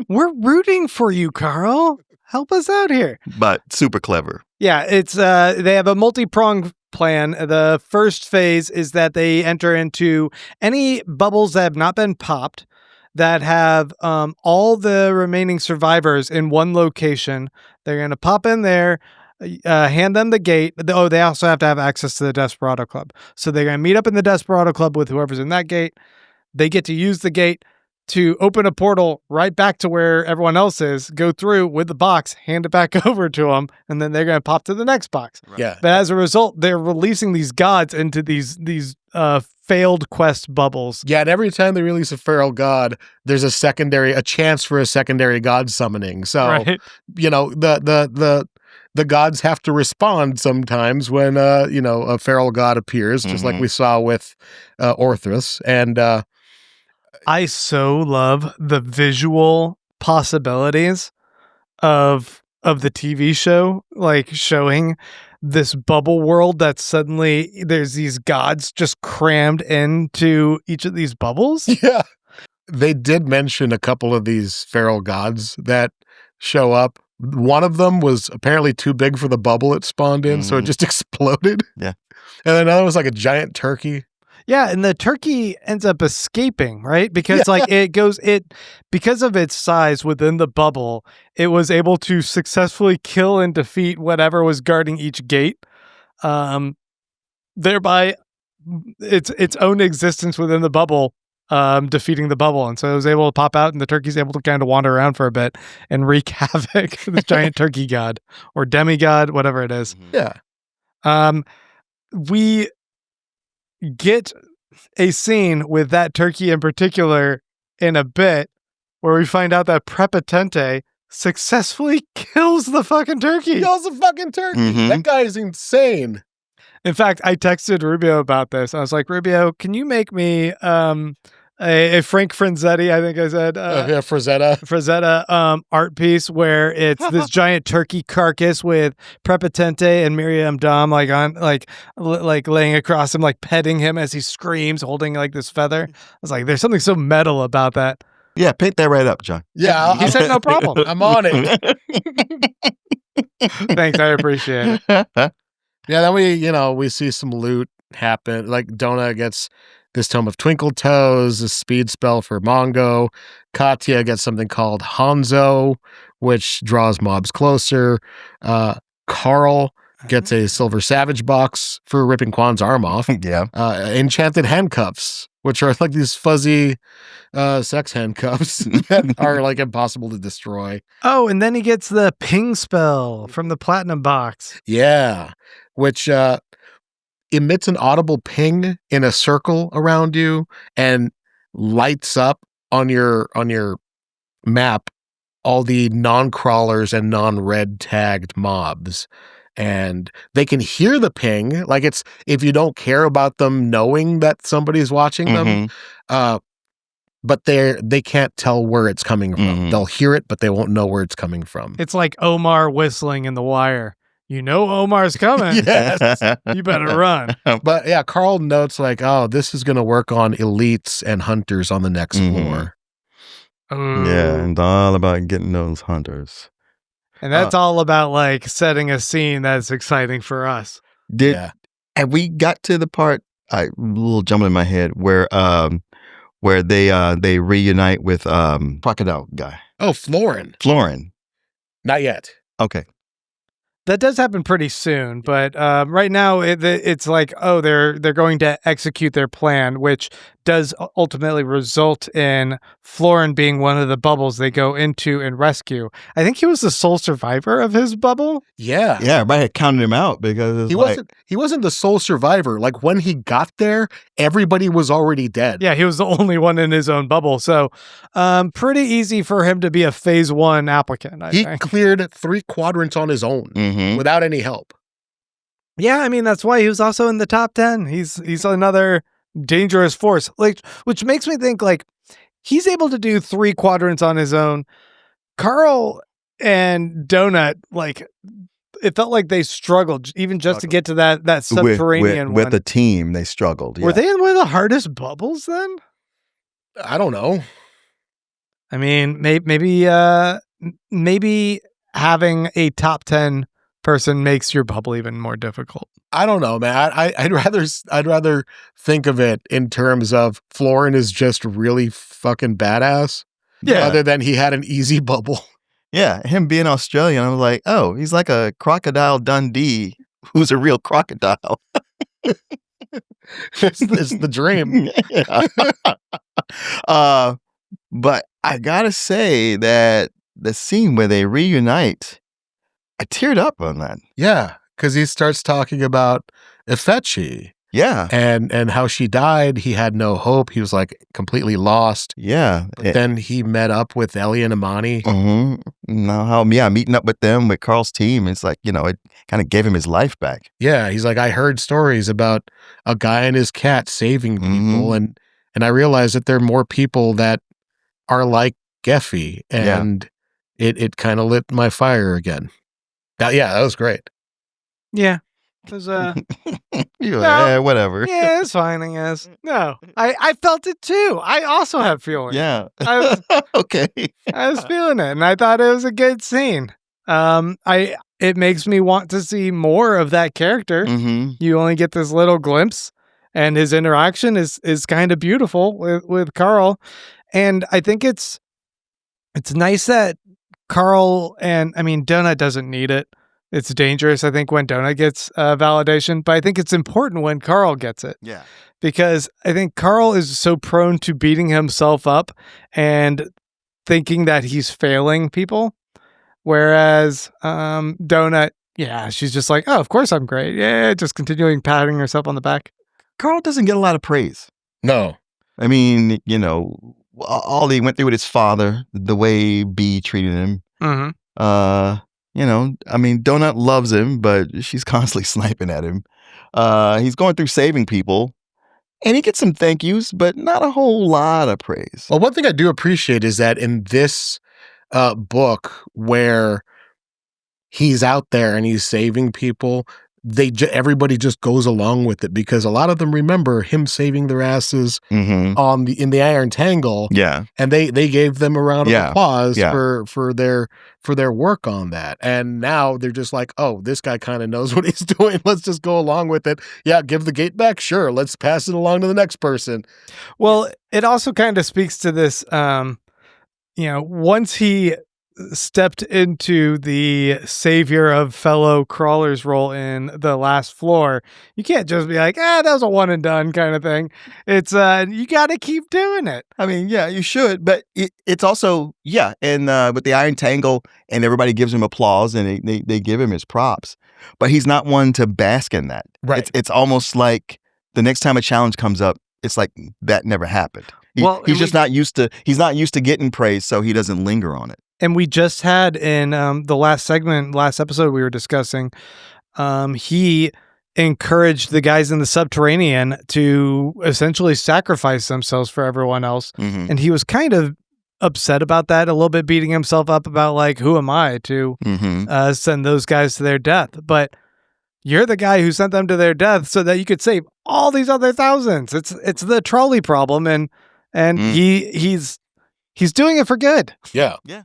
We're rooting for you, Carl. Help us out here. but super clever. Yeah, it's they have a multi-pronged plan. The first phase is that they enter into any bubbles that have not been popped that have all the remaining survivors in one location. They're going to pop in there, hand them the gate. Oh, they also have to have access to the Desperado Club. So they're going to meet up in the Desperado Club with whoever's in that gate. They get to use the gate to open a portal right back to where everyone else is, go through with the box, hand it back over to them, and then they're going to pop to the next box. Right. Yeah. But as a result, they're releasing these gods into these failed quest bubbles. Yeah, and every time they release a feral god, there's a chance for a secondary god summoning. So, Right? the gods have to respond sometimes when a feral god appears, just like we saw with Orthus. And I so love the visual possibilities of the TV show, like showing this bubble world that suddenly there's these gods just crammed into each of these bubbles. yeah, they did mention a couple of these feral gods that show up. One of them was apparently too big for the bubble it spawned in, so it just exploded. Yeah. And another was like a giant turkey. Yeah, and the turkey ends up escaping, right? Because because of its size within the bubble, it was able to successfully kill and defeat whatever was guarding each gate. Thereby its own existence within the bubble, defeating the bubble. And so it was able to pop out, and the turkey's able to kind of wander around for a bit and wreak havoc for this giant turkey god or demigod, whatever it is. Yeah. We get a scene with that turkey in particular in a bit where we find out that Prepotente successfully kills the fucking turkey. Kills the fucking turkey. Mhm. That guy is insane. In fact, I texted Rubio about this. I was like, Rubio, can you make me a Frank Franzetti, I think I said, Frazetta. art piece where it's this giant turkey carcass with Prepotente and Miriam Dom like laying across him, like petting him as he screams, holding like this feather. I was like, there's something so metal about that. Yeah, paint that right up, John. Yeah. He said no problem. I'm on it. Thanks, I appreciate it. Yeah, then we see some loot happen. Like Donna gets this tome of Twinkle Toes, a speed spell for Mongo. Katya gets something called Hanzo, which draws mobs closer. Carl gets a Silver Savage box for ripping Quan's arm off. Yeah. Enchanted handcuffs, which are like these fuzzy sex handcuffs that are like impossible to destroy. Oh, and then he gets the ping spell from the platinum box. Yeah, which emits an audible ping in a circle around you and lights up on your map all the non-crawlers and non-red tagged mobs. And they can hear the ping, like it's if you don't care about them knowing that somebody's watching them, but they can't tell where it's coming from. They'll hear it, but they won't know where it's coming from. It's like Omar whistling in The Wire. You know Omar's coming. Yes. You better run. But yeah, Carl notes like, oh, this is going to work on elites and hunters on the next floor. Ooh. Yeah, and all about getting those hunters. And that's all about like setting a scene that's exciting for us. And we got to the part, a little jumping in my head, where they reunite with Crocodile guy. Oh, Florin. Not yet. Okay. That does happen pretty soon, but right now it's like, oh, they're going to execute their plan, which does ultimately result in Florin being one of the bubbles they go into and rescue. I think he was the sole survivor of his bubble. Yeah. Yeah, everybody had counted him out because he wasn't the sole survivor. Like when he got there, everybody was already dead. Yeah, he was the only one in his own bubble. So pretty easy for him to be a phase 1 applicant, I think. He cleared 3 quadrants on his own without any help. Yeah, I mean, that's why he was also in the top 10. He's another dangerous force, like, which makes me think like he's able to do 3 quadrants on his own. Carl and Donut, like, it felt like they struggled even just to get to that subterranean with one. the team. They struggled. Yeah. Were they in one of the hardest bubbles then? I don't know. I mean, maybe having a top 10 person makes your bubble even more difficult. I don't know, man. I'd rather think of it in terms of Florin is just really fucking badass. Yeah. Other than he had an easy bubble. Yeah, him being Australian, I was like, oh, he's like a Crocodile Dundee who's a real crocodile. It's the dream. But I gotta say that the scene where they reunite, I teared up on that. Yeah, because he starts talking about Ifechi. Yeah. And how she died. He had no hope. He was like completely lost. Yeah. But then he met up with Ellie and Imani. Now, meeting up with them, with Carl's team, it's like, it kind of gave him his life back. Yeah. He's like, I heard stories about a guy and his cat saving people. And I realized that there are more people that are like Geffy. And it kind of lit my fire again. That was great. Yeah. It was whatever. Yeah, it's fine, I guess. No, I felt it too. I also have feelings. Yeah. Okay. I was feeling it, and I thought it was a good scene. It makes me want to see more of that character. You only get this little glimpse, and his interaction is kind of beautiful with Carl, and I think it's nice that Carl and Donut doesn't need it. It's dangerous, I think, when Donut gets validation, but I think it's important when Carl gets it. Yeah. Because I think Carl is so prone to beating himself up and thinking that he's failing people. Whereas Donut, she's just like, oh, of course I'm great. Yeah, just continuing patting herself on the back. Carl doesn't get a lot of praise. No. I mean, all he went through with his father, the way B treated him. Donut loves him, but she's constantly sniping at him. He's going through saving people, and he gets some thank yous, but not a whole lot of praise. Well, one thing I do appreciate is that in this book where he's out there and he's saving people, everybody just goes along with it because a lot of them remember him saving their asses Mm-hmm. in the Iron Tangle. Yeah. And they gave them a round of Yeah. applause Yeah. for their work on that. And now they're just like, oh, this guy kind of knows what he's doing. Let's just go along with it. Yeah, give the gate back. Sure. Let's pass it along to the next person. Well, it also kind of speaks to this, once he stepped into the savior of fellow crawlers role in the last floor, you can't just be like, that was a one and done kind of thing. It's you got to keep doing it. I mean, yeah, you should, but it's also, and with the Iron Tangle, and everybody gives him applause and they give him his props, but he's not one to bask in that. Right. It's almost like the next time a challenge comes up, it's like that never happened. He's just not used to getting praise, so he doesn't linger on it. And we just had in the last episode we were discussing, he encouraged the guys in the subterranean to essentially sacrifice themselves for everyone else. Mm-hmm. And he was kind of upset about that, a little bit beating himself up about like, who am I to send those guys to their death? But you're the guy who sent them to their death so that you could save all these other thousands. It's the trolley problem, and he's doing it for good. Yeah. Yeah.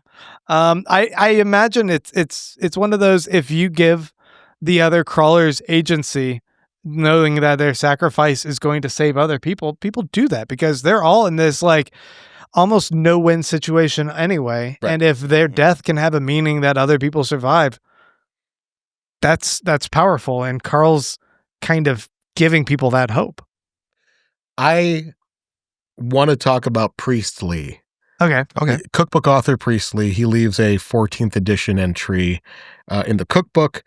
I imagine it's one of those, if you give the other crawlers agency, knowing that their sacrifice is going to save other people do that because they're all in this like almost no-win situation anyway. Right. And if their death can have a meaning that other people survive, that's powerful. And Carl's kind of giving people that hope. I want to talk about Priestley. Okay. Cookbook author Priestley, he leaves a 14th edition entry in the cookbook.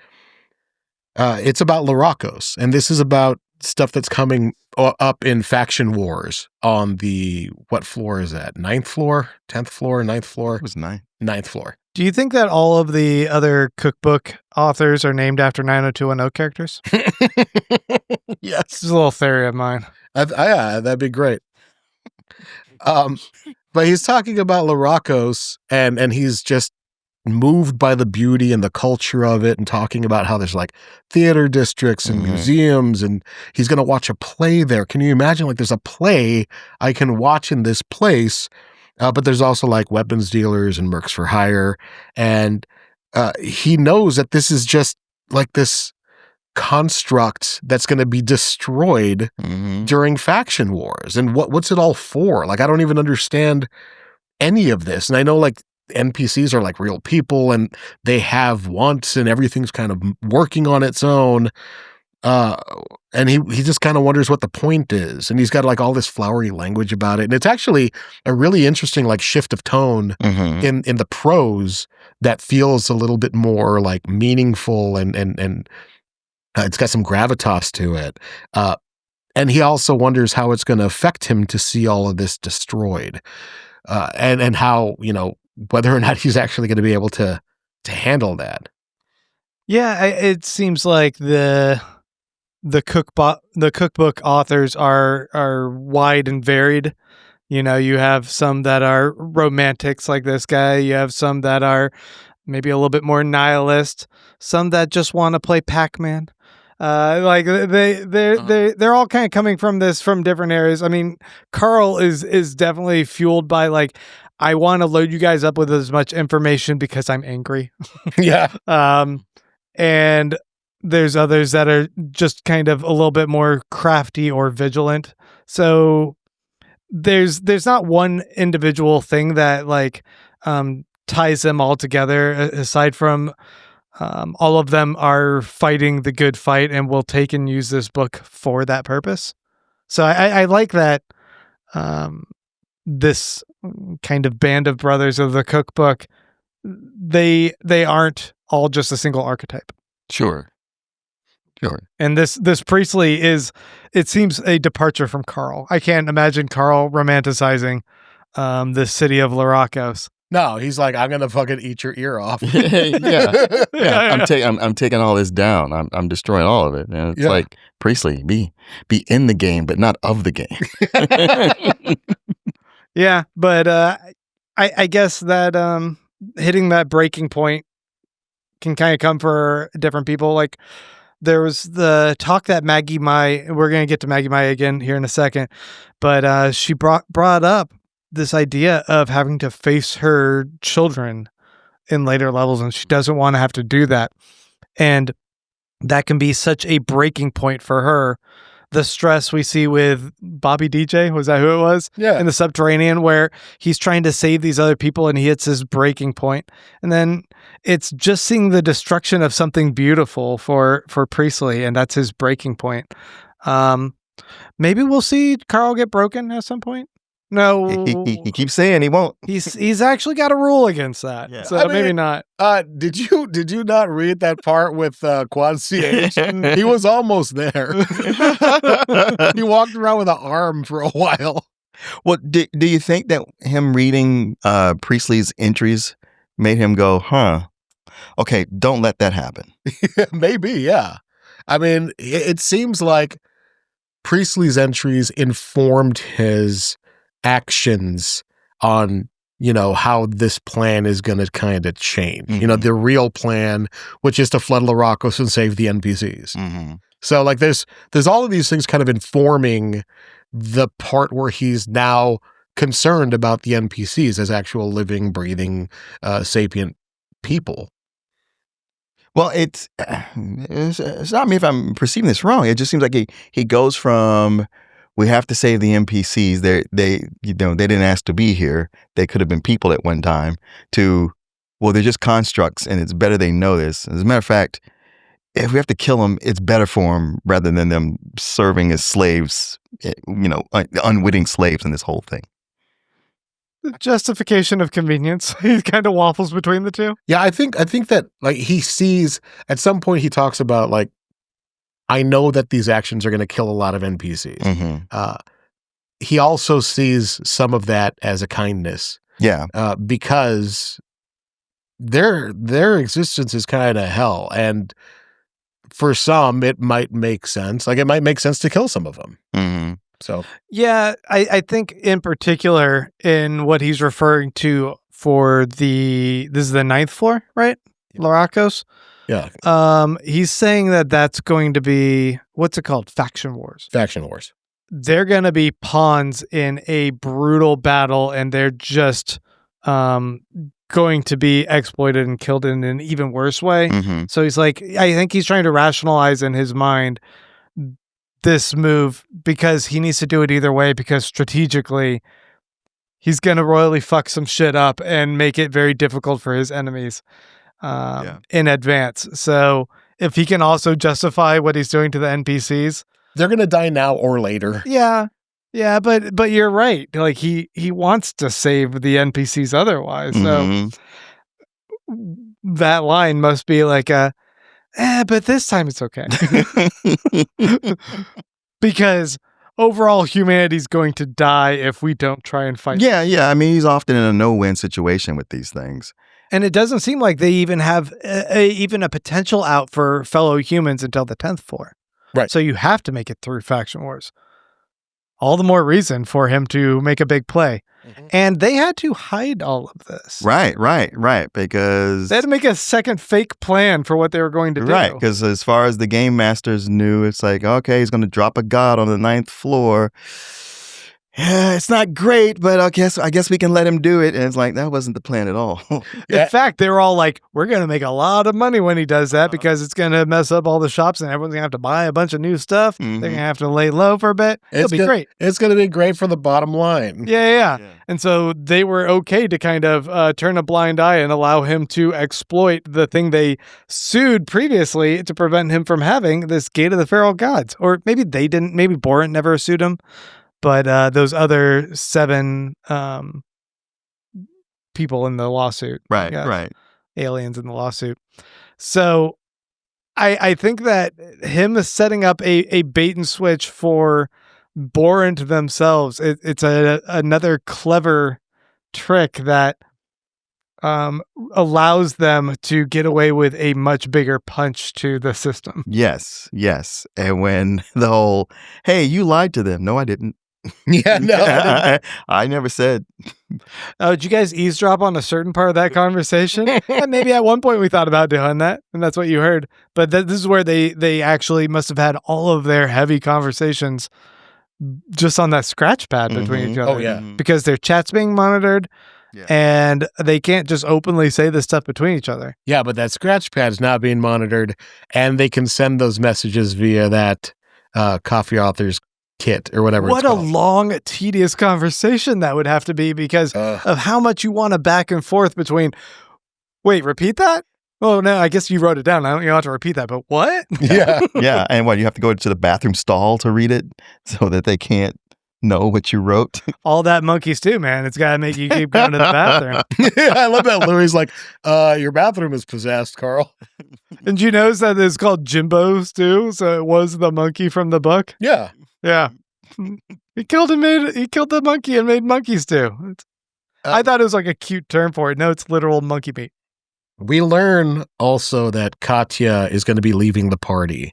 It's about Loracos, and this is about stuff that's coming up in faction wars on the, what floor is that? 9th floor? 10th floor? 9th floor? It was 9. 9th floor. Do you think that all of the other cookbook authors are named after 90210 characters? Yes. This is a little theory of mine. Yeah, that'd be great. But he's talking about Loracos, and he's just moved by the beauty and the culture of it, and talking about how there's like theater districts and museums, and he's going to watch a play there. Can you imagine, like, there's a play I can watch in this place, but there's also like weapons dealers and mercs for hire, and he knows that this is just like this construct that's going to be destroyed during faction wars. And what's it all for? Like, I don't even understand any of this. And I know like NPCs are like real people and they have wants and everything's kind of working on its own. And he just kind of wonders what the point is. And he's got like all this flowery language about it. And it's actually a really interesting like shift of tone in the prose that feels a little bit more like meaningful and it's got some gravitas to it. And he also wonders how it's going to affect him to see all of this destroyed. And how, whether or not he's actually going to be able to handle that. Yeah, it seems like the cookbook authors are wide and varied. You have some that are romantics like this guy. You have some that are maybe a little bit more nihilist. Some that just want to play Pac-Man. Like they're all kind of coming from different areas. I mean, Carl is definitely fueled by like, I want to load you guys up with as much information because I'm angry. Yeah. And there's others that are just kind of a little bit more crafty or vigilant. So there's not one individual thing that like ties them all together, aside from all of them are fighting the good fight and will take and use this book for that purpose. So I like that this kind of band of brothers of the cookbook, they aren't all just a single archetype. Sure. And this Priestley it seems a departure from Carl. I can't imagine Carl romanticizing the city of Loracos. No, he's like, I'm gonna fucking eat your ear off. Yeah. I'm taking all this down. I'm destroying all of it. And it's like, Priestley, be in the game, but not of the game. Yeah, but I guess that hitting that breaking point can kind of come for different people. Like there was the talk that Maggie Mai, we're going to get to Maggie Mai again here in a second, but she brought up this idea of having to face her children in later levels, and she doesn't want to have to do that. And that can be such a breaking point for her. The stress we see with Bobby DJ, was that who it was? Yeah. In the Subterranean, where he's trying to save these other people and he hits his breaking point. And then it's just seeing the destruction of something beautiful for Priestley, and that's his breaking point. Maybe we'll see Carl get broken at some point. No, He keeps saying he won't. He's actually got a rule against that. Yeah. So maybe not. Did you not read that part with Quan CH? He was almost there. He walked around with an arm for a while. Well, do you think that him reading Priestley's entries made him go, huh? Okay, don't let that happen. Maybe, yeah. I mean, it seems like Priestley's entries informed his actions on, how this plan is going to kind of change. Mm-hmm. The real plan, which is to flood Loracos and save the NPCs. Mm-hmm. So, like, there's all of these things kind of informing the part where he's now concerned about the NPCs as actual living, breathing, sapient people. Well, it's not me if I'm perceiving this wrong. It just seems like he goes from, we have to save the NPCs. They didn't ask to be here. They could have been people at one time. To, well, they're just constructs, and it's better they know this. As a matter of fact, if we have to kill them, it's better for them rather than them serving as slaves. Unwitting slaves in this whole thing. The justification of convenience. He kind of waffles between the two. Yeah, I think that, like, he sees at some point he talks about, like, I know that these actions are going to kill a lot of NPCs. Mm-hmm. He also sees some of that as a kindness. Yeah. Because their existence is kind of hell, and for some it might make sense. Like, it might make sense to kill some of them. Mm-hmm. So yeah, I think in particular in what he's referring to for this is the 9th floor, right? Loracos. yeah, He's saying that that's going to be, what's it called? Faction wars. faction wars. They're going to be pawns in a brutal battle, and they're just going to be exploited and killed in an even worse way. Mm-hmm. So he's like, I think he's trying to rationalize in his mind this move because he needs to do it either way, because strategically he's going to royally fuck some shit up and make it very difficult for his enemies in advance. So if he can also justify what he's doing to the NPCs, They're going to die now or later. yeah, but you're right. Like, he wants to save the NPCs otherwise. Mm-hmm. So that line must be like but this time it's okay. Because overall humanity's going to die if we don't try and fight. Yeah. I mean, he's often in a no-win situation with these things. And it doesn't seem like they even have even a potential out for fellow humans until the 10th floor. Right. So you have to make it through faction wars. All the more reason for him to make a big play. Mm-hmm. And they had to hide all of this. Right. Because They had to make a second fake plan for what they were going to do. right, because as far as the game masters knew, it's like, okay, he's going to drop a god on the 9th floor. Yeah, it's not great, but I guess we can let him do it. And it's like, that wasn't the plan at all. In fact, they were all like, we're going to make a lot of money when he does that because it's going to mess up all the shops and everyone's going to have to buy a bunch of new stuff. Mhm. They're going to have to lay low for a bit. It'll be great. It's going to be great for the bottom line. Yeah. And so they were okay to kind of turn a blind eye and allow him to exploit the thing they sued previously to prevent him from having, this Gate of the Feral Gods. Or maybe they didn't. Maybe Borant never sued him. But those other 7 people in the lawsuit. Right. Aliens in the lawsuit. So I think that him setting up a bait and switch for Borant themselves, it's another clever trick that allows them to get away with a much bigger punch to the system. Yes. And when the whole, hey, you lied to them. No, I didn't. Yeah, no. I never said. Did you guys eavesdrop on a certain part of that conversation? And maybe at one point we thought about doing that, and that's what you heard. But this is where they actually must have had all of their heavy conversations just on that scratch pad between each other. Oh, yeah. Because their chat's being monitored, and they can't just openly say this stuff between each other. Yeah, but that scratch pad is not being monitored, and they can send those messages via that coffee author's kit or whatever What it's a called. long, tedious conversation that would have to be because of how much you want to back and forth between, wait, repeat that? Oh, no, I guess you wrote it down. I don't have to repeat that, but what? Yeah. Yeah, and what, you have to go to the bathroom stall to read it so that they can't know what you wrote? All that monkeys too, man. It's got to make you keep going to the bathroom. I love that Louis like, your bathroom is possessed, Carl. And you notice that it's called Jimbo's too? So it was the monkey from the book? Yeah. Yeah. He killed the monkey and made monkeys too. I thought it was like a cute term for it. No, it's literal monkey meat. We learn also that Katya is going to be leaving the party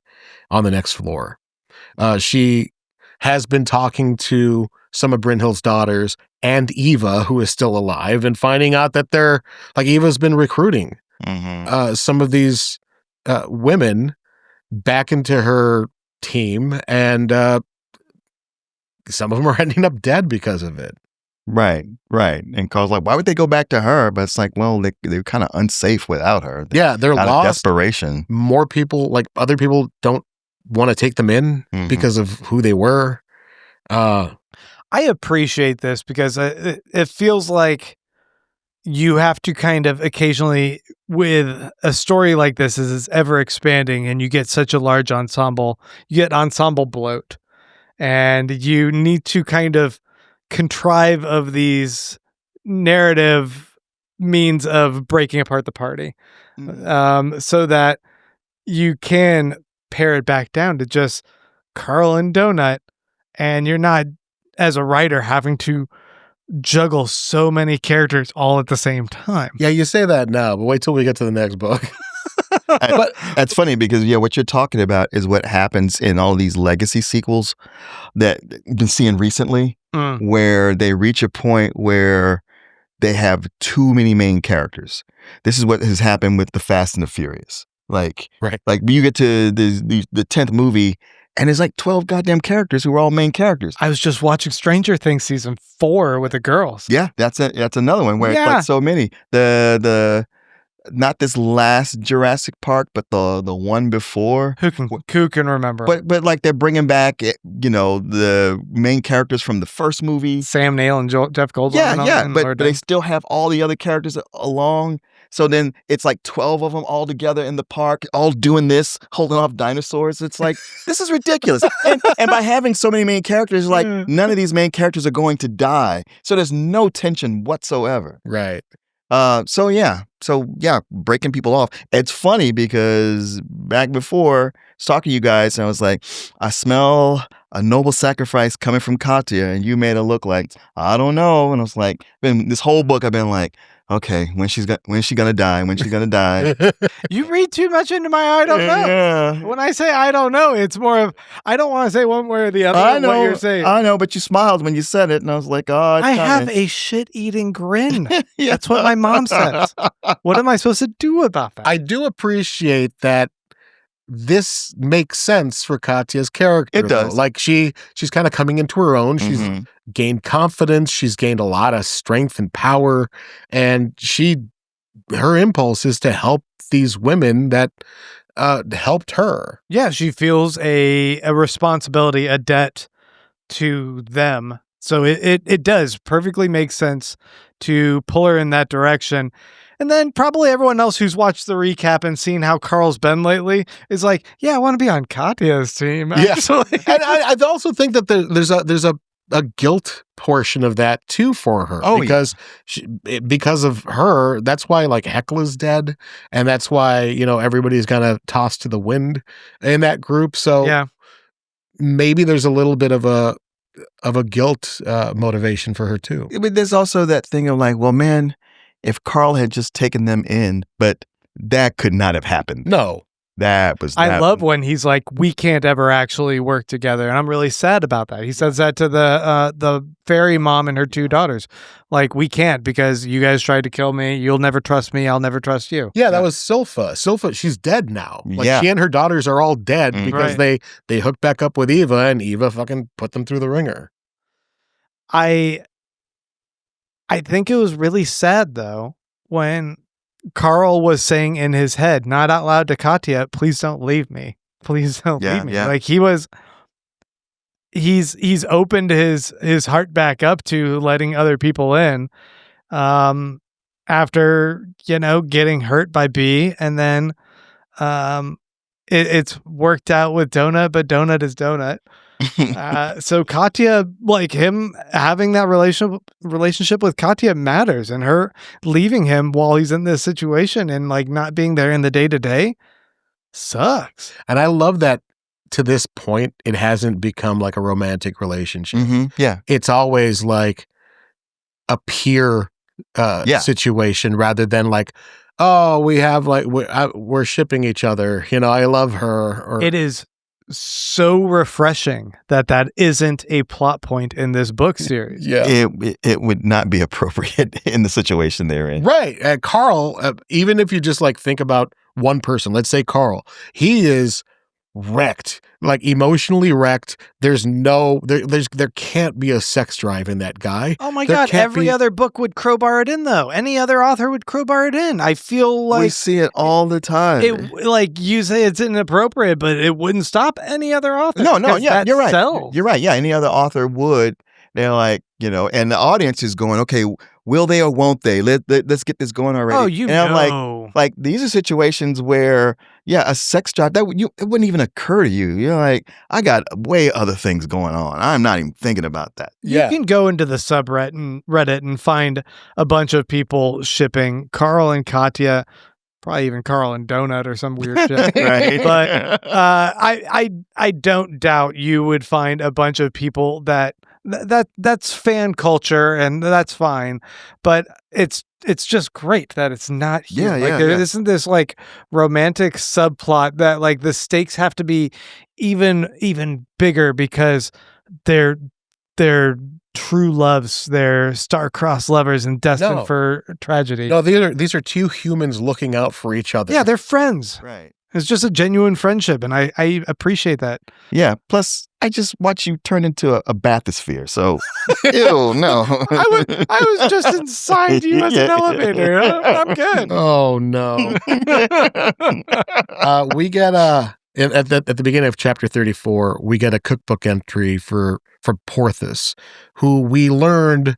on the next floor. She has been talking to some of Brynhild's daughters and Eva, who is still alive, and finding out that Eva's been recruiting some of these women back into her team, and some of them are ending up dead because of it. Right. And Carl's like, why would they go back to her? But it's like, well, they're kind of unsafe without her. Yeah, they're out lost. of desperation. More people, other people, don't want to take them in because of who they were. I appreciate this because it feels like you have to kind of occasionally, with a story like this, as it's ever expanding and you get such a large ensemble, you get ensemble bloat. And you need to kind of contrive of these narrative means of breaking apart the party so that you can pare it back down to just Carl and Donut, and you're not, as a writer, having to juggle so many characters all at the same time. Yeah, you say that now, but wait till we get to the next book. But that's funny because, what you're talking about is what happens in all these legacy sequels that you've been seeing recently, where they reach a point where they have too many main characters. This is what has happened with the Fast and the Furious. Like you get to the 10th movie, and there's like 12 goddamn characters who are all main characters. I was just watching Stranger Things season 4 with the girls. Yeah, that's another one where it's like so many. The not this last Jurassic Park, but the one before. Who can remember? But like they're bringing back, the main characters from the first movie. Sam Neill and Jeff Goldblum. Yeah, but they still have all the other characters along. So then it's like 12 of them all together in the park, all doing this, holding off dinosaurs. It's like, this is ridiculous. And by having so many main characters, like none of these main characters are going to die. So there's no tension whatsoever. Right. So breaking people off. It's funny because back before I was talking to you guys, and I was like, I smell a noble sacrifice coming from Katya, and you made it look like, I don't know. And I was like, this whole book I've been like, okay, when's she gonna die? When's she gonna die? You read too much into my I don't know. Yeah. When I say I don't know, it's more of I don't want to say one way or the other. I know what you're saying. I know, but you smiled when you said it, and I was like, oh, it's I coming. have a shit-eating grin. That's what my mom says. What am I supposed to do about that? I do appreciate that this makes sense for Katya's character. It does. Though. Like she's kind of coming into her own. She's gained confidence. She's gained a lot of strength and power. And her impulse is to help these women that helped her. Yeah, she feels a responsibility, a debt to them. So it does perfectly make sense to pull her in that direction. And then probably everyone else who's watched the recap and seen how Carl's been lately is like, yeah, I want to be on Katya's team, actually. And I also think that there's a guilt portion of that too for her. Oh, because because of her, that's why like Hekla's dead, and that's why everybody's kind of tossed to the wind in that group. So maybe there's a little bit of a guilt motivation for her too. But there's also that thing of like, well, man, if Carl had just taken them in, but that could not have happened. No. I love when he's like, we can't ever actually work together, and I'm really sad about that. He says that to the fairy mom and her 2 daughters, like, we can't because you guys tried to kill me. You'll never trust me. I'll never trust you. Yeah, that was Silpha. Silpha, she's dead now. Like Yeah. she and her daughters are all dead because they hooked back up with Eva, and Eva fucking put them through the ringer. I think it was really sad though when Carl was saying in his head, not out loud to Katya, please don't leave me. Please don't leave me. Yeah. Like he's opened his heart back up to letting other people in after, getting hurt by B, and then it's worked out with Donut, but Donut is Donut. So Katya, like him having that relationship with Katya matters, and her leaving him while he's in this situation and like not being there in the day-to-day sucks. And I love that to this point, it hasn't become like a romantic relationship. Yeah. It's always like a peer situation rather than like, oh, we have like, we're shipping each other. I love her. Or it is so refreshing that isn't a plot point in this book series. Yeah. It would not be appropriate in the situation they're in. Right. Carl, even if you just like think about one person, let's say Carl, he is wrecked, like emotionally wrecked. There's there can't be a sex drive in that guy. Oh my God. Every other book would crowbar it in though. Any other author would crowbar it in. I feel like we see it all the time. It, like you say it's inappropriate, but it wouldn't stop any other author. No, yeah, you're right. Sells. You're right. Yeah, any other author would. They're like, and the audience is going, okay, will they or won't they? Let's get this going already. Oh, I'm like these are situations where, a sex drive it wouldn't even occur to you. You're like, I got way other things going on. I'm not even thinking about that. You can go into the subreddit and find a bunch of people shipping Carl and Katya, probably even Carl and Donut or some weird shit. Right. But I don't doubt you would find a bunch of people that's fan culture, and that's fine, but it's just great that it's not here. There isn't this like romantic subplot that like the stakes have to be even bigger because they're true loves, they're star-crossed lovers and destined for tragedy. No, these are 2 humans looking out for each other. Yeah, they're friends. Right. It's just a genuine friendship, and I appreciate that. Yeah. Plus, I just watch you turn into a bathysphere. So, ew, no. I was just inside you as an elevator. I'm good. Oh no. We get at the beginning of chapter 34, we get a cookbook entry for Porthos, who we learned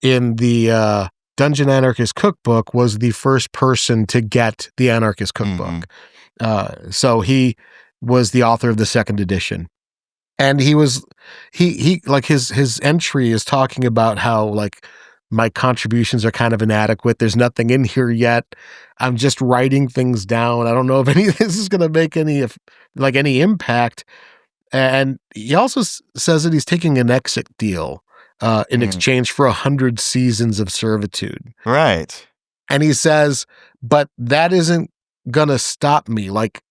in the Dungeon Anarchist Cookbook was the first person to get the Anarchist Cookbook. So he was the author of the 2nd edition. And he like his entry is talking about how like my contributions are kind of inadequate. There's nothing in here yet. I'm just writing things down. I don't know if any of this is going to make any impact. And he also says that he's taking an exit deal in exchange for 100 seasons of servitude. Right. And he says, but that isn't going to stop me. Like,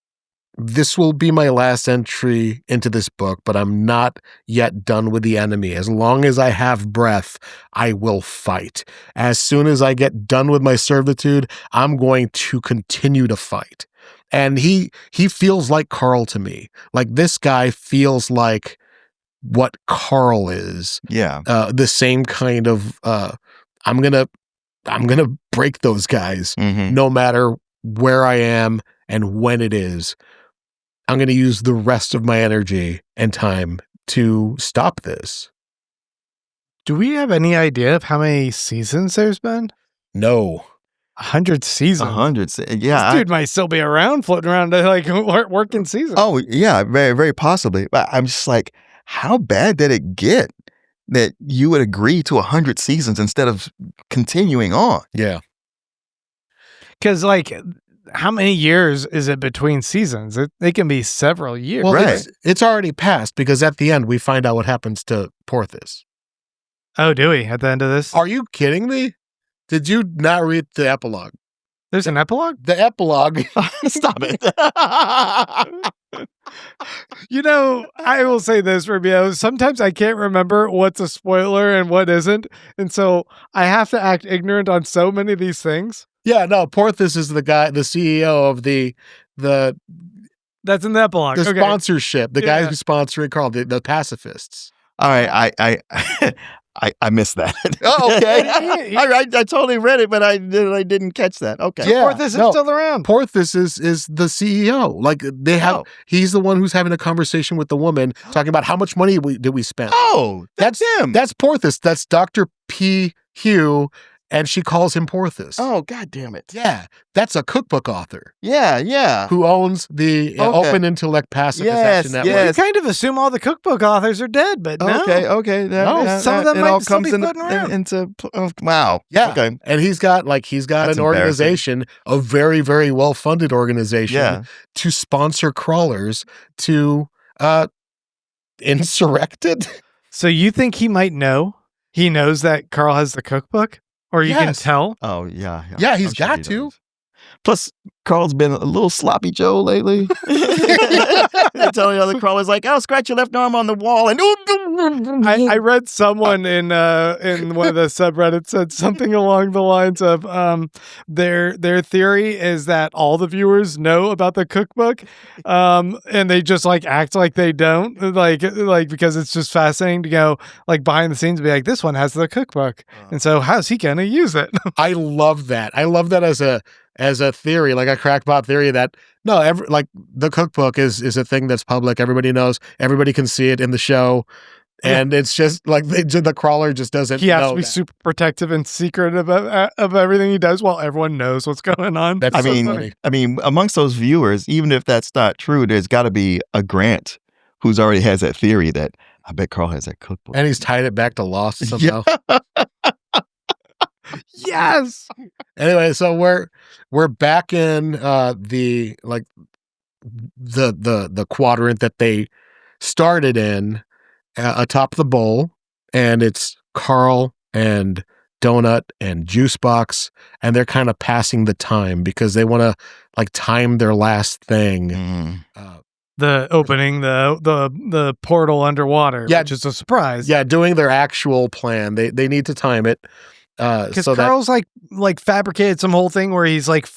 this will be my last entry into this book, but I'm not yet done with the enemy. As long as I have breath, I will fight. As soon as I get done with my servitude, I'm going to continue to fight. And he feels like Carl to me. Like, this guy feels like what Carl is. Yeah. The same kind of I'm gonna break those guys no matter where I am and when it is. I'm going to use the rest of my energy and time to stop this. Do we have any idea of how many seasons there's been? No. 100 seasons. 100. Yeah. This dude might still be around, floating around, like working seasons. Oh, yeah, very, very possibly. But I'm just like, how bad did it get that you would agree to 100 seasons instead of continuing on? Yeah. Because, like, how many years is it between seasons? It can be several years. Well, right. It's already passed because at the end we find out what happens to Porthos. Oh, do we? At the end of this? Are you kidding me? Did you not read the epilogue? There's an epilogue? The epilogue. Stop it. You know, I will say this, Rubio. Sometimes I can't remember what's a spoiler and what isn't. And so I have to act ignorant on so many of these things. Yeah, no, Porthos is the guy, the CEO of the That's in the epilogue. Okay. sponsorship, the guy Yeah. who's sponsoring Carl, the pacifists. All right, I missed that. Oh, okay. I totally read it, but I didn't catch that. Okay. Yeah, Porthos is no. still around. Porthos is the CEO. Like they have, he's the one who's having a conversation with the woman, talking about how much money did we spend. Oh, that's him. That's Porthos. That's Dr. P. Hugh, and she calls him Porthos. Oh, God damn it. Yeah, that's a cookbook author Yeah. who owns the Open Intellect Pacifist Action Network. You kind of assume all the cookbook authors are dead, but no. Okay. No, some of them it might all still comes be floating around. into wow. Yeah. Okay. And he's got That's an organization, a very, very well-funded organization Yeah. to sponsor crawlers to insurrected. So you think he might know? He knows that Carl has the cookbook? Or you can Yes. tell? Oh, yeah. Yeah, he's I'm sure got he to. does. Plus, Carl's been a little sloppy Joe lately. Telling the other crawlers like, "Oh, scratch your left arm on the wall," and I read someone in one of the subreddits said something along the lines of their theory is that all the viewers know about the cookbook, and they just like act like they don't, like because it's just fascinating to go like behind the scenes and be like, this one has the cookbook, and so how's he gonna use it? I love that. I love that as a theory, like a crackpot theory that like the cookbook is a thing that's public. Everybody knows. Everybody can see it in the show. And it's just like the crawler just doesn't He has know to be that. super protective and secret of everything he does while everyone knows what's going on. That's so funny. I mean, amongst those viewers, even if that's not true, there's got to be a Grant who's already has that theory that I bet Carl has that cookbook. And he's tied it back to Lost somehow. Yes. Anyway, so we're back in the quadrant that they started in atop the bowl, and it's Carl and Donut and Juicebox, and they're kind of passing the time because they want to like time their last thing. The opening the portal underwater, which is a surprise. Yeah, doing their actual plan. They need to time it. Because so Carl's like fabricated some whole thing where he's like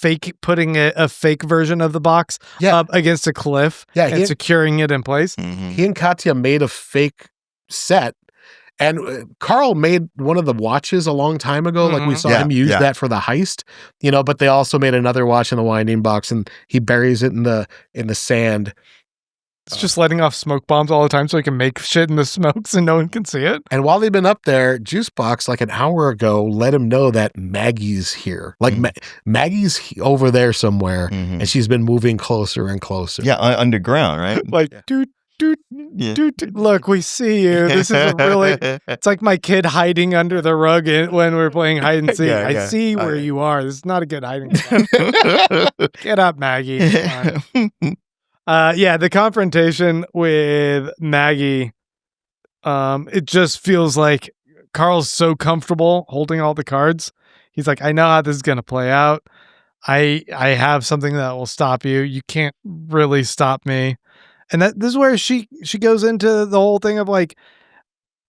putting a fake version of the box up against a cliff and securing it in place. He and Katya made a fake set, and Carl made one of the watches a long time ago. Like we saw him use that for the heist, but they also made another watch in the winding box, and he buries it in the sand. It's just letting off smoke bombs all the time so he can make shit in the smokes and no one can see it. And while they've been up there, Juicebox, like an hour ago, let him know that Maggie's here. Like Maggie's over there somewhere, and she's been moving closer and closer. Yeah, underground, right? Like, doot. Look, we see you. This is it's like my kid hiding under the rug when we're playing hide and seek. I see where you are. This is not a good hiding spot. Get up, Maggie. The confrontation with Maggie, it just feels like Carl's so comfortable holding all the cards. He's like, I know how this is going to play out. I have something that will stop you. You can't really stop me. And this is where she goes into the whole thing of like,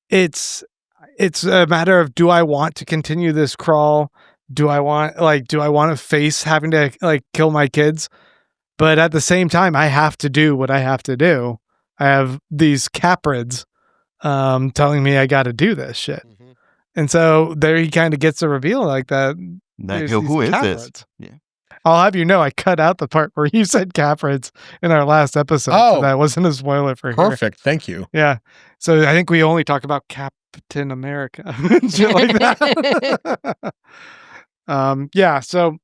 it's a matter of, do I want to continue this crawl? Do I want to face having to like kill my kids? But at the same time, I have to do what I have to do. I have these caprids telling me I got to do this shit. And so there he kind of gets a reveal like that. Who is this? Yeah. I'll have you know, I cut out the part where you said caprids in our last episode. So that wasn't a spoiler for Perfect. Thank you. Yeah. So I think we only talk about Captain America and shit like that. So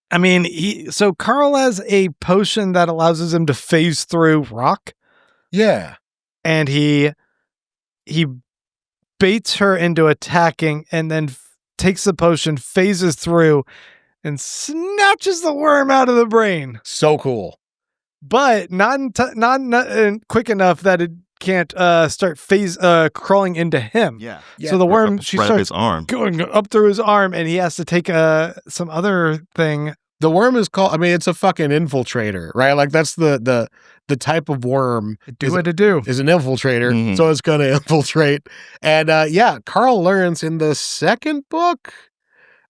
I mean, so Carl has a potion that allows him to phase through rock. Yeah. And he baits her into attacking and then takes the potion, phases through, and snatches the worm out of the brain. So cool. But not quick enough that it can't start crawling into him. Yeah. So the worm, she right up starts his arm. going up through his arm, and he has to take some other thing. The worm is called, I mean, it's a fucking infiltrator, right? Like that's the type of worm Do what to do. is an infiltrator. Mhm. So it's going to infiltrate. And Carl learns in the second book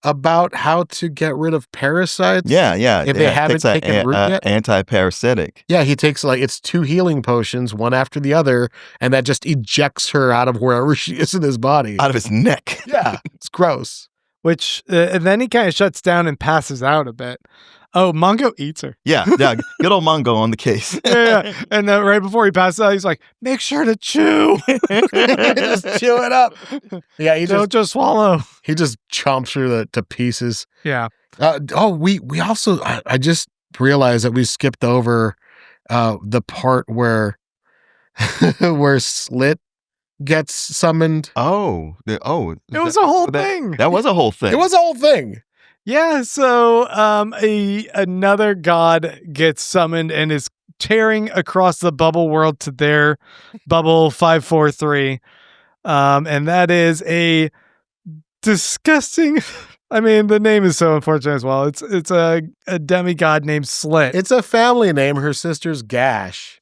about how to get rid of parasites. Yeah. If they haven't taken root yet. Anti-parasitic. Yeah, he takes it's 2 healing potions, one after the other, and that just ejects her out of wherever she is in his body. Out of his neck. Yeah, it's gross. Which, and then he kind of shuts down and passes out a bit. Oh, Mongo eats her. Yeah. Good old Mongo on the case. Yeah. And then right before he passes out, he's like, make sure to chew. Just chew it up. Yeah, Don't just swallow. he just chomps her to pieces. Yeah. We also I just realized that we skipped over the part where where Slit gets summoned. It was a whole thing. That was a whole thing. It was a whole thing. Yeah, so another god gets summoned and is tearing across the bubble world to their bubble 543. And that is a disgusting. I mean, the name is so unfortunate as well. It's a demigod named Slit. It's a family name. Her sister's Gash.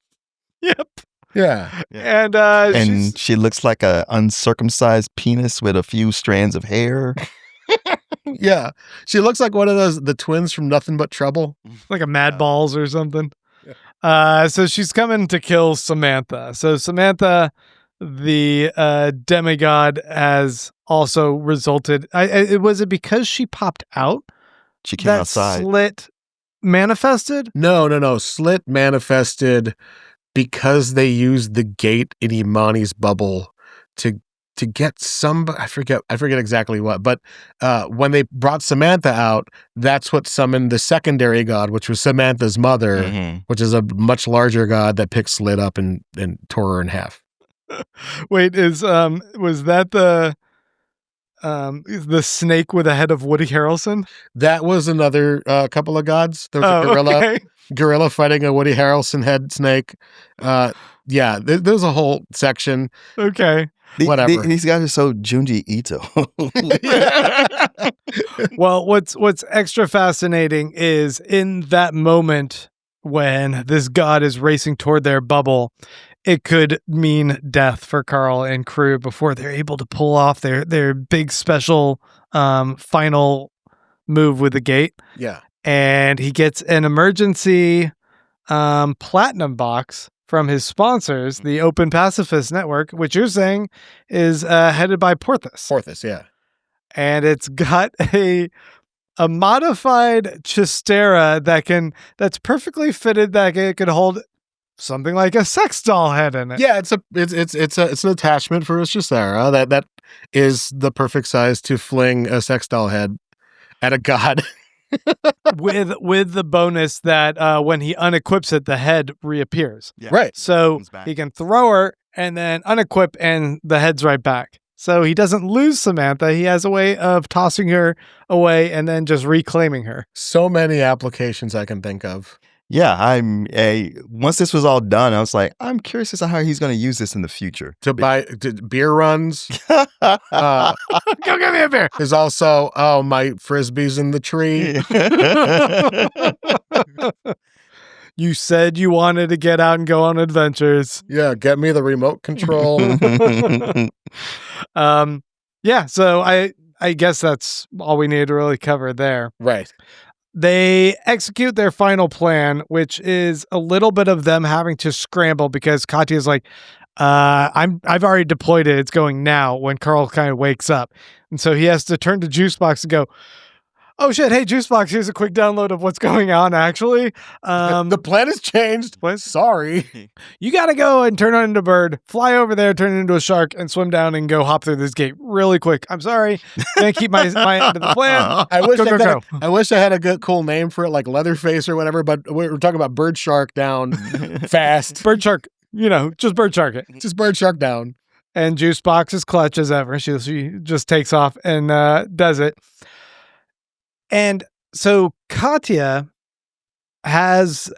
Yep. Yeah. And she looks like a uncircumcised penis with a few strands of hair. Yeah. She looks like one of the twins from Nothing But Trouble. like a Mad Balls or something. Yeah. So she's coming to kill Samantha. So Samantha, the demigod, has also resulted. Was it because she popped out? She came that outside. Slit manifested? No. Slit manifested because they used the gate in Imani's bubble to get somebody. I forget exactly what, but when they brought Samantha out, that's what summoned the secondary god, which was Samantha's mother, Mhm. which is a much larger god that picked Slit up and tore her in half. Wait, was that the snake with a head of Woody Harrelson? That was another couple of gods. There was a gorilla. Okay. Gorilla fighting a Woody Harrelson head snake. There's a whole section. Okay. Whatever. These guys are so Junji Ito. Well, what's extra fascinating is in that moment when this god is racing toward their bubble, it could mean death for Carl and crew before they're able to pull off their big special final move with the gate. Yeah. And he gets an emergency platinum box from his sponsors, the Open Pacifist Network, which you're saying is headed by Porthos. Porthos, yeah. And it's got a modified chistera that's perfectly fitted, that it could hold something like a sex doll head in it. Yeah, it's an attachment for a Chaucera that is the perfect size to fling a sex doll head at a god. with the bonus that when he unequips it, the head reappears. Yeah. Right. So Comes back. he can throw her and then unequip, and the head's right back. So he doesn't lose Samantha. He has a way of tossing her away and then just reclaiming her. So many applications I can think of. Yeah, once this was all done, I was like, I'm curious as to how he's going to use this in the future. To buy beer runs. Go get me a beer. There's also, my frisbee's in the tree. You said you wanted to get out and go on adventures. Yeah, get me the remote control. Yeah, so I guess that's all we need to really cover there. Right. They execute their final plan, which is a little bit of them having to scramble because Katya's like, I've already deployed it. It's going now, when Carl kind of wakes up. And so he has to turn to Juicebox and go, oh shit, hey Juicebox, here's a quick download of what's going on actually. The plan has changed. Sorry. You gotta go and turn it into a bird, fly over there, turn it into a shark, and swim down and go hop through this gate really quick. I'm sorry. Gonna keep my end of the plan. I wish Go. I wish I had a good cool name for it, like Leatherface or whatever, but we're talking about bird shark down fast. Bird shark, just bird shark it. Just bird shark down. And Juicebox is clutch as ever. She just takes off and does it. And so Katya has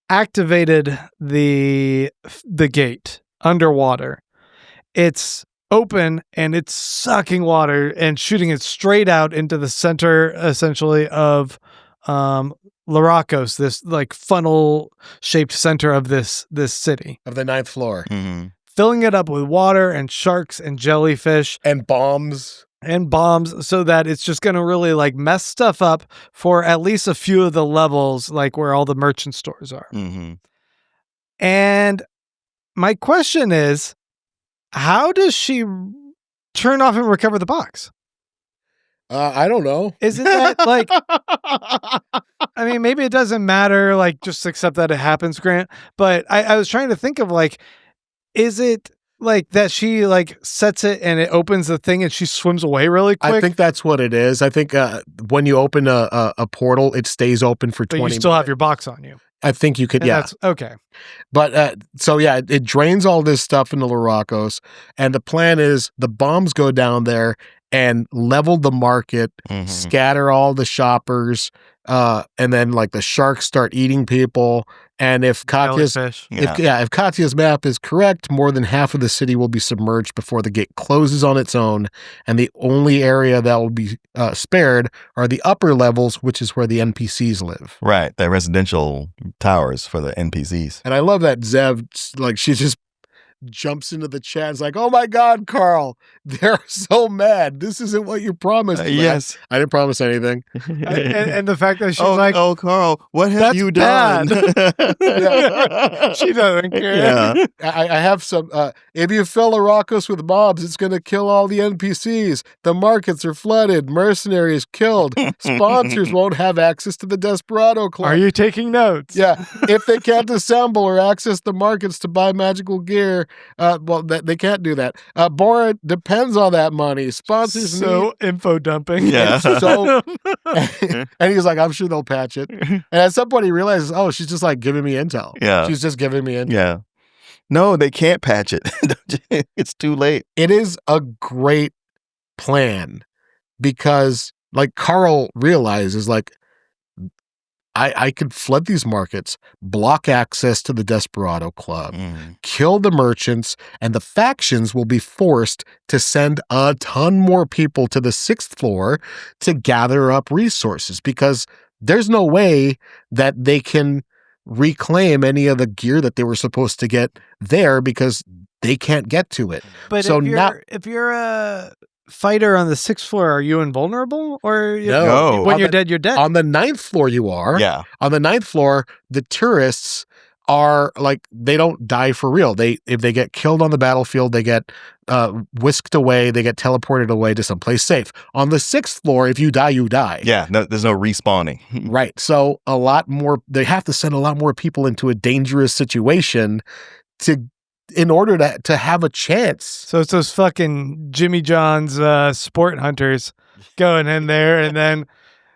activated the gate underwater. It's open and it's sucking water and shooting it straight out into the center, essentially, of Loracos, this like funnel shaped center of this city, Of the 9th floor. Mhm. filling it up with water and sharks and jellyfish And bombs. and bombs, so that it's just going to really like mess stuff up for at least a few of the levels, like where all the merchant stores are. Mhm. And my question is, how does she turn off and recover the box? I don't know. Isn't that like, I mean, maybe it doesn't matter, like just accept that it happens, Grant. But I was trying to think of like, is it like that she like sets it and it opens the thing and she swims away really quick? I think that's what it is. I think when you open a portal, it stays open for but 20 you still have minutes. your box on you. I think you could, And yeah. That's okay. But so yeah, it drains all this stuff into Loracos, and the plan is the bombs go down there and level the market, Mhm. scatter all the shoppers, and then like the sharks start eating people. And if Katya's Jellyfish. Yeah. if Katya's map is correct, more than half of the city will be submerged before the gate closes on its own, and the only area that will be spared are the upper levels, which is where the NPCs live. Right. The residential towers for the NPCs. And I love that Zev, like, she just jumps into the chat. It's like, oh my God, Carl, they're so mad. This isn't what you promised. Like, Yes. I didn't promise anything. And the fact that she's oh, like, oh, Carl, what have "That's you done? she doesn't care. Yeah. I have some, if you fill Loracos with mobs, it's going to kill all the NPCs. The markets are flooded. Mercenaries killed. Sponsors won't have access to the Desperado Club. Are you taking notes? Yeah, if they can't assemble or access the markets to buy magical gear, they can't do that. Bora depends on that money. Sponsors So info dumping. Yeah. So- and he's like, I'm sure they'll patch it. And at some point he realizes, oh, she's just like giving me intel. Yeah. She's just giving me intel. Yeah. No, they can't patch it. It's too late. It is a great plan because, like, Carl realizes, like, I could flood these markets, block access to the Desperado Club, Mm. kill the merchants, and the factions will be forced to send a ton more people to the 6th floor to gather up resources because there's no way that they can reclaim any of the gear that they were supposed to get there because they can't get to it. But So if you're a fighter on the 6th floor, are you invulnerable? Or No. when On you're the- dead, you're dead. On the 9th floor, you are. Yeah. On the 9th floor, the tourists are like, they don't die for real. If they get killed on the battlefield, they get whisked away, they get teleported away to someplace safe. On the 6th floor, if you die, you die. Yeah. No, there's no respawning. Right. So they have to send a lot more people into a dangerous situation in order to have a chance. So it's those fucking Jimmy John's sport hunters going in there, and then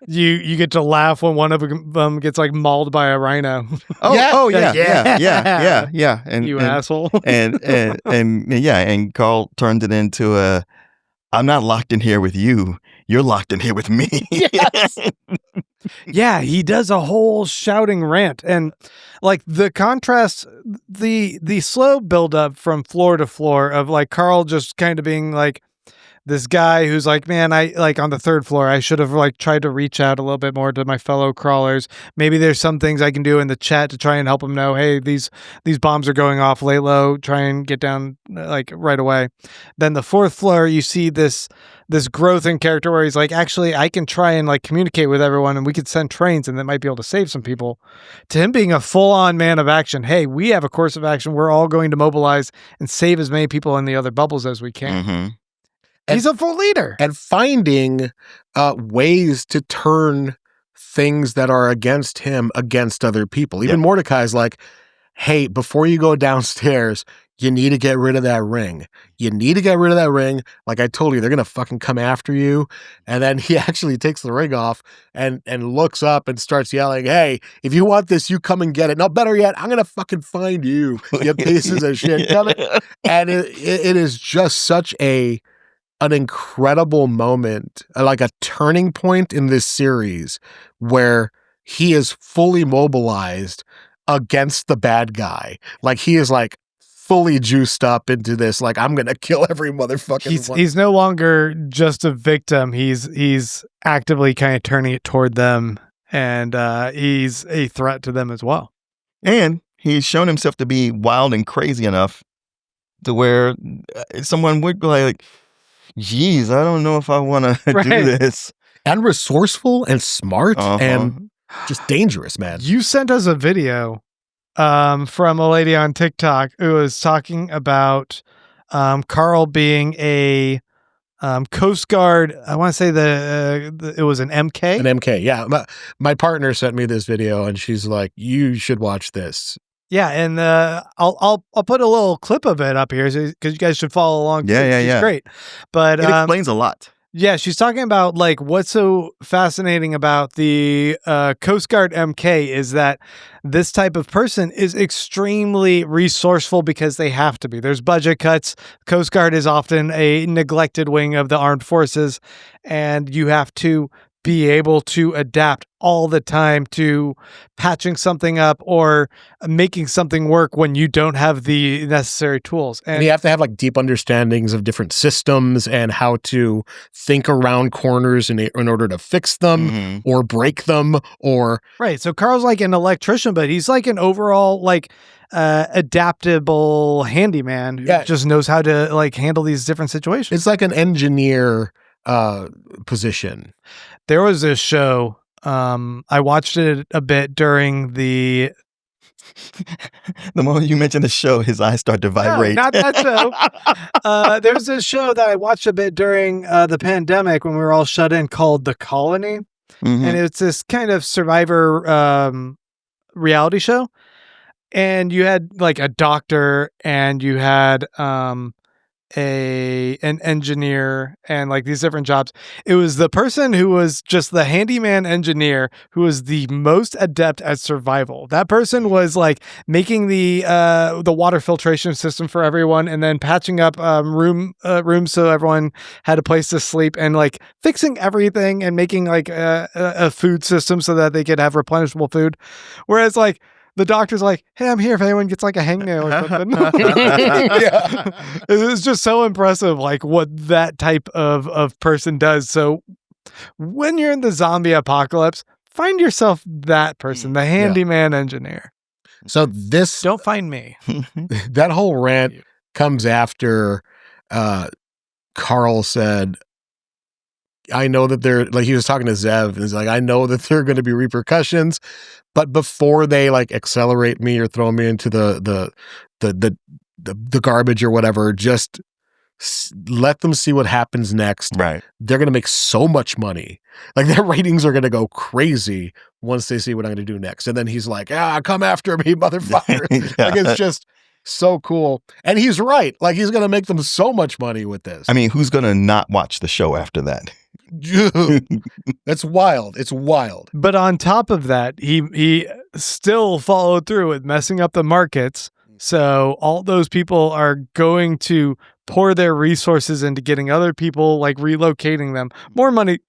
you get to laugh when one of them gets like mauled by a rhino. Oh, Yeah. oh yeah, Yeah. yeah. And You and, asshole. and yeah, and Carl turned it into a, I'm not locked in here with you. You're locked in here with me. Yes. Yeah, he does a whole shouting rant, and like the contrast, the slow build up from floor to floor of like Carl just kind of being like this guy who's like, man, I like on the 3rd floor, I should have like tried to reach out a little bit more to my fellow crawlers. Maybe there's some things I can do in the chat to try and help them know, hey, these bombs are going off, lay low, try and get down like right away. Then the 4th floor, you see this growth in character where he's like, actually, I can try and like communicate with everyone and we could send trains and that might be able to save some people. To him being a full-on man of action, hey, we have a course of action. We're all going to mobilize and save as many people in the other bubbles as we can. Mm-hmm. He's a full leader. And finding ways to turn things that are against him against other people. Even Mordecai's like, hey, before you go downstairs, you need to get rid of that ring. You need to get rid of that ring. Like I told you, they're going to fucking come after you. And then he actually takes the ring off and looks up and starts yelling, hey, if you want this, you come and get it. No, better yet, I'm going to fucking find you, you pieces of shit. And it is just such an incredible moment, like a turning point in this series where he is fully mobilized against the bad guy. Like he is like, fully juiced up into this. Like, I'm gonna kill every motherfucking one. He's no longer just a victim. He's actively kind of turning it toward them, and he's a threat to them as well. And he's shown himself to be wild and crazy enough to where someone would be like, geez, I don't know if I want to do this. And resourceful and smart and just dangerous, man. You sent us a video from a lady on TikTok who was talking about Carl being a Coast Guard. I want to say it was an MK. An MK, yeah. My partner sent me this video, and she's like, "You should watch this." Yeah, and I'll put a little clip of it up here because you guys should follow along. She's great, but it explains a lot. Yeah, she's talking about like what's so fascinating about the Coast Guard MK is that this type of person is extremely resourceful because they have to be. There's budget cuts. Coast Guard is often a neglected wing of the armed forces, and you have to be able to adapt all the time to patching something up or making something work when you don't have the necessary tools. And you have to have like deep understandings of different systems and how to think around corners in order to fix them or break them or... Right. So Carl's like an electrician, but he's like an overall like adaptable handyman who just knows how to like handle these different situations. It's like an engineer position. There was this show, I watched it a bit during the... The moment you mention the show, his eyes start to vibrate. No, not that show. There's this show that I watched a bit during the pandemic when we were all shut in called The Colony. And it's this kind of survivor reality show. And you had like a doctor and you had an engineer and like these different jobs. It was the person who was just the handyman engineer who was the most adept at survival. That person was like making the water filtration system for everyone and then patching up rooms so everyone had a place to sleep and like fixing everything and making like a food system so that they could have replenishable food. Whereas like the doctor's like, hey, I'm here if anyone gets like a hangnail or something. It was just so impressive, like what that type of person does. So when you're in the zombie apocalypse, find yourself that person, the handyman engineer. So this... Don't find me. That whole rant comes after Carl said, I know that there, like he was talking to Zev and he's like, I know that there are going to be repercussions, but before they like accelerate me or throw me into the garbage or whatever, just let them see what happens next. Right. They're going to make so much money. Like their ratings are going to go crazy once they see what I'm going to do next. And then he's like, come after me, motherfucker. Like it's just so cool. And he's right. Like he's going to make them so much money with this. I mean, who's going to not watch the show after that? That's wild. It's wild. But on top of that, he still followed through with messing up the markets. So all those people are going to pour their resources into getting other people, like relocating them. More money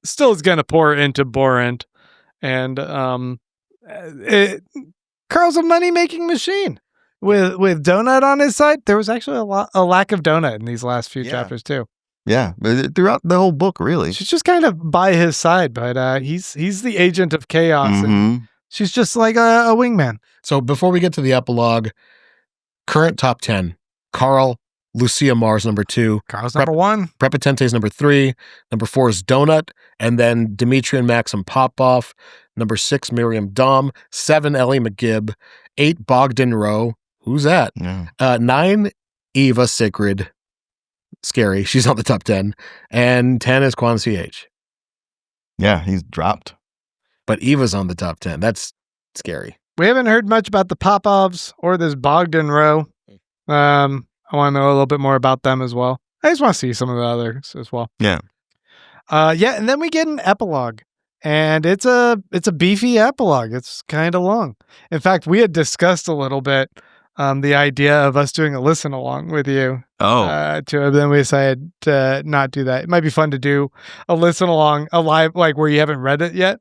still is going to pour into Borant. And Carl's a money-making machine. With Donut on his side, there was actually a lack of Donut in these last few chapters too. Yeah, throughout the whole book, really. She's just kind of by his side, but he's the agent of chaos, and she's just like a wingman. So before we get to the epilogue, current top 10, Carl, Lucia Mars, number 2. Carl's number 1. Prepotente's number 3. Number 4 is Donut. And then Dimitri and Maxim Popov. Number 6, Miriam Dom. 7, Ellie McGibb. 8, Bogdan Rowe. Who's that? Yeah. 9, Eva Sigrid. Scary. She's on the top 10. And 10 is Quan CH. Yeah, he's dropped. But Eva's on the top 10. That's scary. We haven't heard much about the Popovs or this Bogdan Rowe. I want to know a little bit more about them as well. I just want to see some of the others as well. Yeah. And then we get an epilogue. And it's a beefy epilogue. It's kind of long. In fact, we had discussed a little bit the idea of us doing a listen along with you. Then we decided to not do that. It might be fun to do a listen along, a live, like where you haven't read it yet.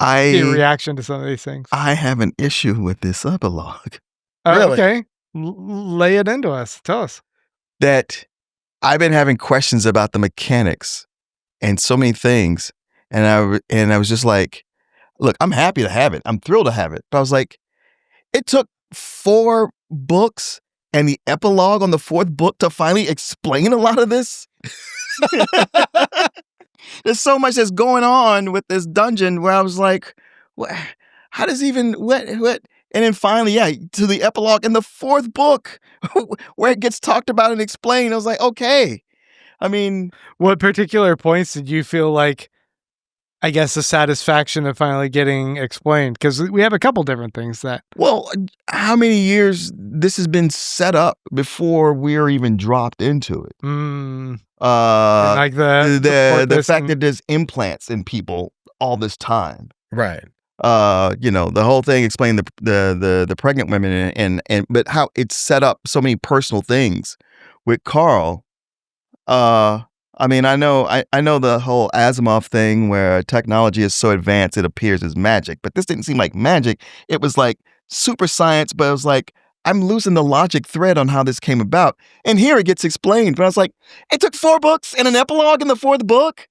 See a reaction to some of these things. I have an issue with this epilogue. Really? Okay. Lay it into us. Tell us. That I've been having questions about the mechanics and so many things. And I was just like, look, I'm happy to have it. I'm thrilled to have it. But I was like, it took 4 books and the epilogue on the 4th book to finally explain a lot of this. There's so much that's going on with this dungeon where I was like, what? How does even what? And then finally, to the epilogue in the 4th book where it gets talked about and explained. I was like, okay. I mean, what particular points did you feel like, I guess, the satisfaction of finally getting explained? Because we have a couple different things that. Well, how many years this has been set up before we're even dropped into it? Like the fact that there's implants in people all this time, right? The whole thing explained the pregnant women and but how it's set up so many personal things with Carl. I mean, I know the whole Asimov thing where technology is so advanced it appears as magic, but this didn't seem like magic. It was like super science, but it was like I'm losing the logic thread on how this came about. And here it gets explained, but I was like, it took 4 books and an epilogue in the 4th book.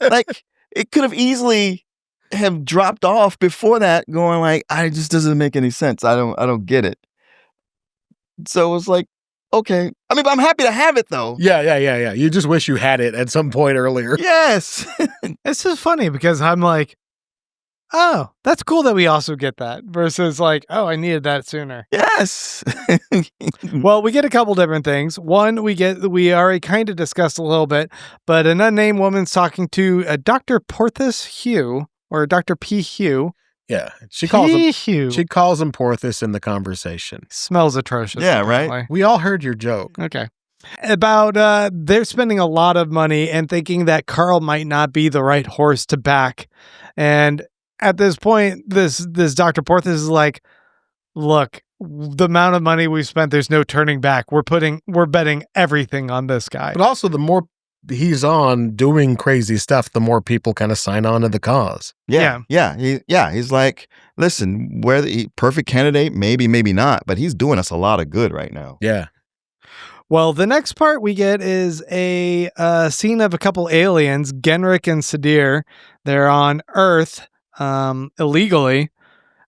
Like it could have easily have dropped off before that, going like, it just doesn't make any sense. I don't get it. So it was like, okay. I mean, but I'm happy to have it though. Yeah. You just wish you had it at some point earlier. Yes. It's just funny because I'm like, oh, that's cool that we also get that versus like, oh, I needed that sooner. Yes. Well, we get a couple different things. One, we already kind of discussed a little bit, but an unnamed woman's talking to Dr. Porthos Hugh or Dr. P. Hugh. Yeah, she calls him Hugh. She calls him Porthos in the conversation. Smells atrocious. Yeah, apparently. right. We all heard your joke. Okay. About they're spending a lot of money and thinking that Carl might not be the right horse to back. And at this point, this Dr. Porthos is like, look, the amount of money we've spent, there's no turning back. We're betting everything on this guy. But also, the more he's on doing crazy stuff, the more people kind of sign on to the cause. Yeah. He's like, listen, perfect candidate, maybe not, but he's doing us a lot of good right now. Yeah. Well, the next part we get is a scene of a couple aliens, Genrick and Sadir. They're on Earth illegally.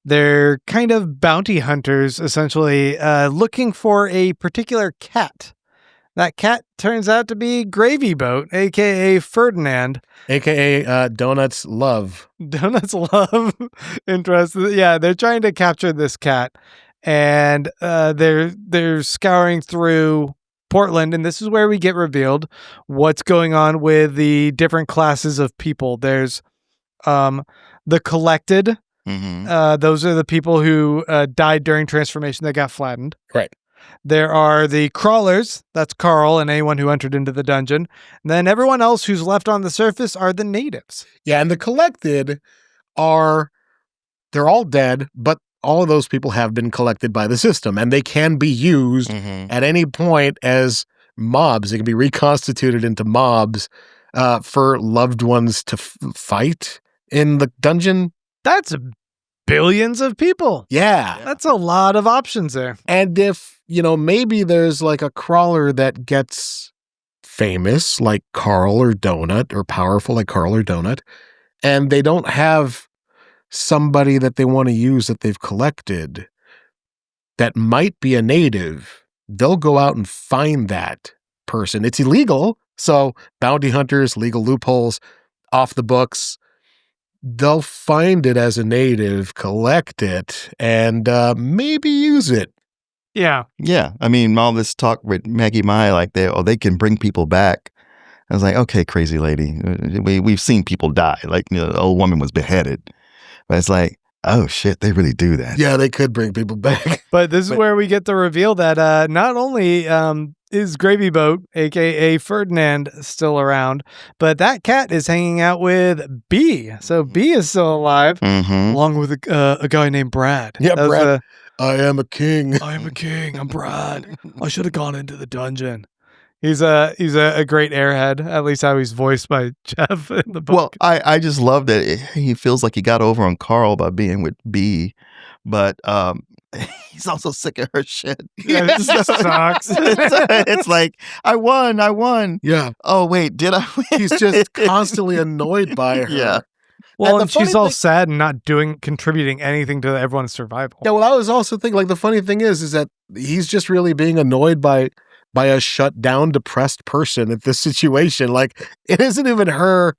They're kind of bounty hunters, essentially, looking for a particular cat. That cat turns out to be Gravy Boat, a.k.a. Ferdinand. A.k.a. Donuts Love. Donuts Love. Interesting. Yeah, they're trying to capture this cat. And they're scouring through Portland, and this is where we get revealed what's going on with the different classes of people. There's the Collected. Mm-hmm. Those are the people who died during transformation that got flattened. Right. There are the Crawlers. That's Carl and anyone who entered into the dungeon. And then everyone else who's left on the surface are the natives. Yeah, and the Collected they're all dead, but all of those people have been collected by the system, and they can be used at any point as mobs. They can be reconstituted into mobs for loved ones to fight in the dungeon. That's billions of people. Yeah. That's a lot of options there. And if, maybe there's like a crawler that gets famous like Carl or Donut, or powerful like Carl or Donut, and they don't have somebody that they want to use that they've collected that might be a native, they'll go out and find that person. It's illegal, so bounty hunters, legal loopholes, off the books. They'll find it as a native, collect it, and maybe use it. Yeah. Yeah. I mean, all this talk with Maggie Mai, like they can bring people back. I was like, okay, crazy lady. We've seen people die. Like, the old woman was beheaded. But it's like, oh shit, they really do that. Yeah, they could bring people back. But this is where we get the reveal that not only is Gravy Boat, a.k.a. Ferdinand, still around, but that cat is hanging out with B. So B is still alive, along with a guy named Brad. Yeah, Brad. I am a king. I am a king. I'm Brad. I should have gone into the dungeon. He's a great airhead, at least how he's voiced by Jeff in the book. Well, I just love that he feels like he got over on Carl by being with B, but he's also sick of her shit. It sucks. It's like, I won. Yeah. Oh, wait, did I win? He's just constantly annoyed by her. Yeah. Well, the and she's funny all thing- sad and not contributing anything to everyone's survival. Yeah, well, I was also thinking, like, the funny thing is that he's just really being annoyed by a shut down, depressed person at this situation. Like, it isn't even her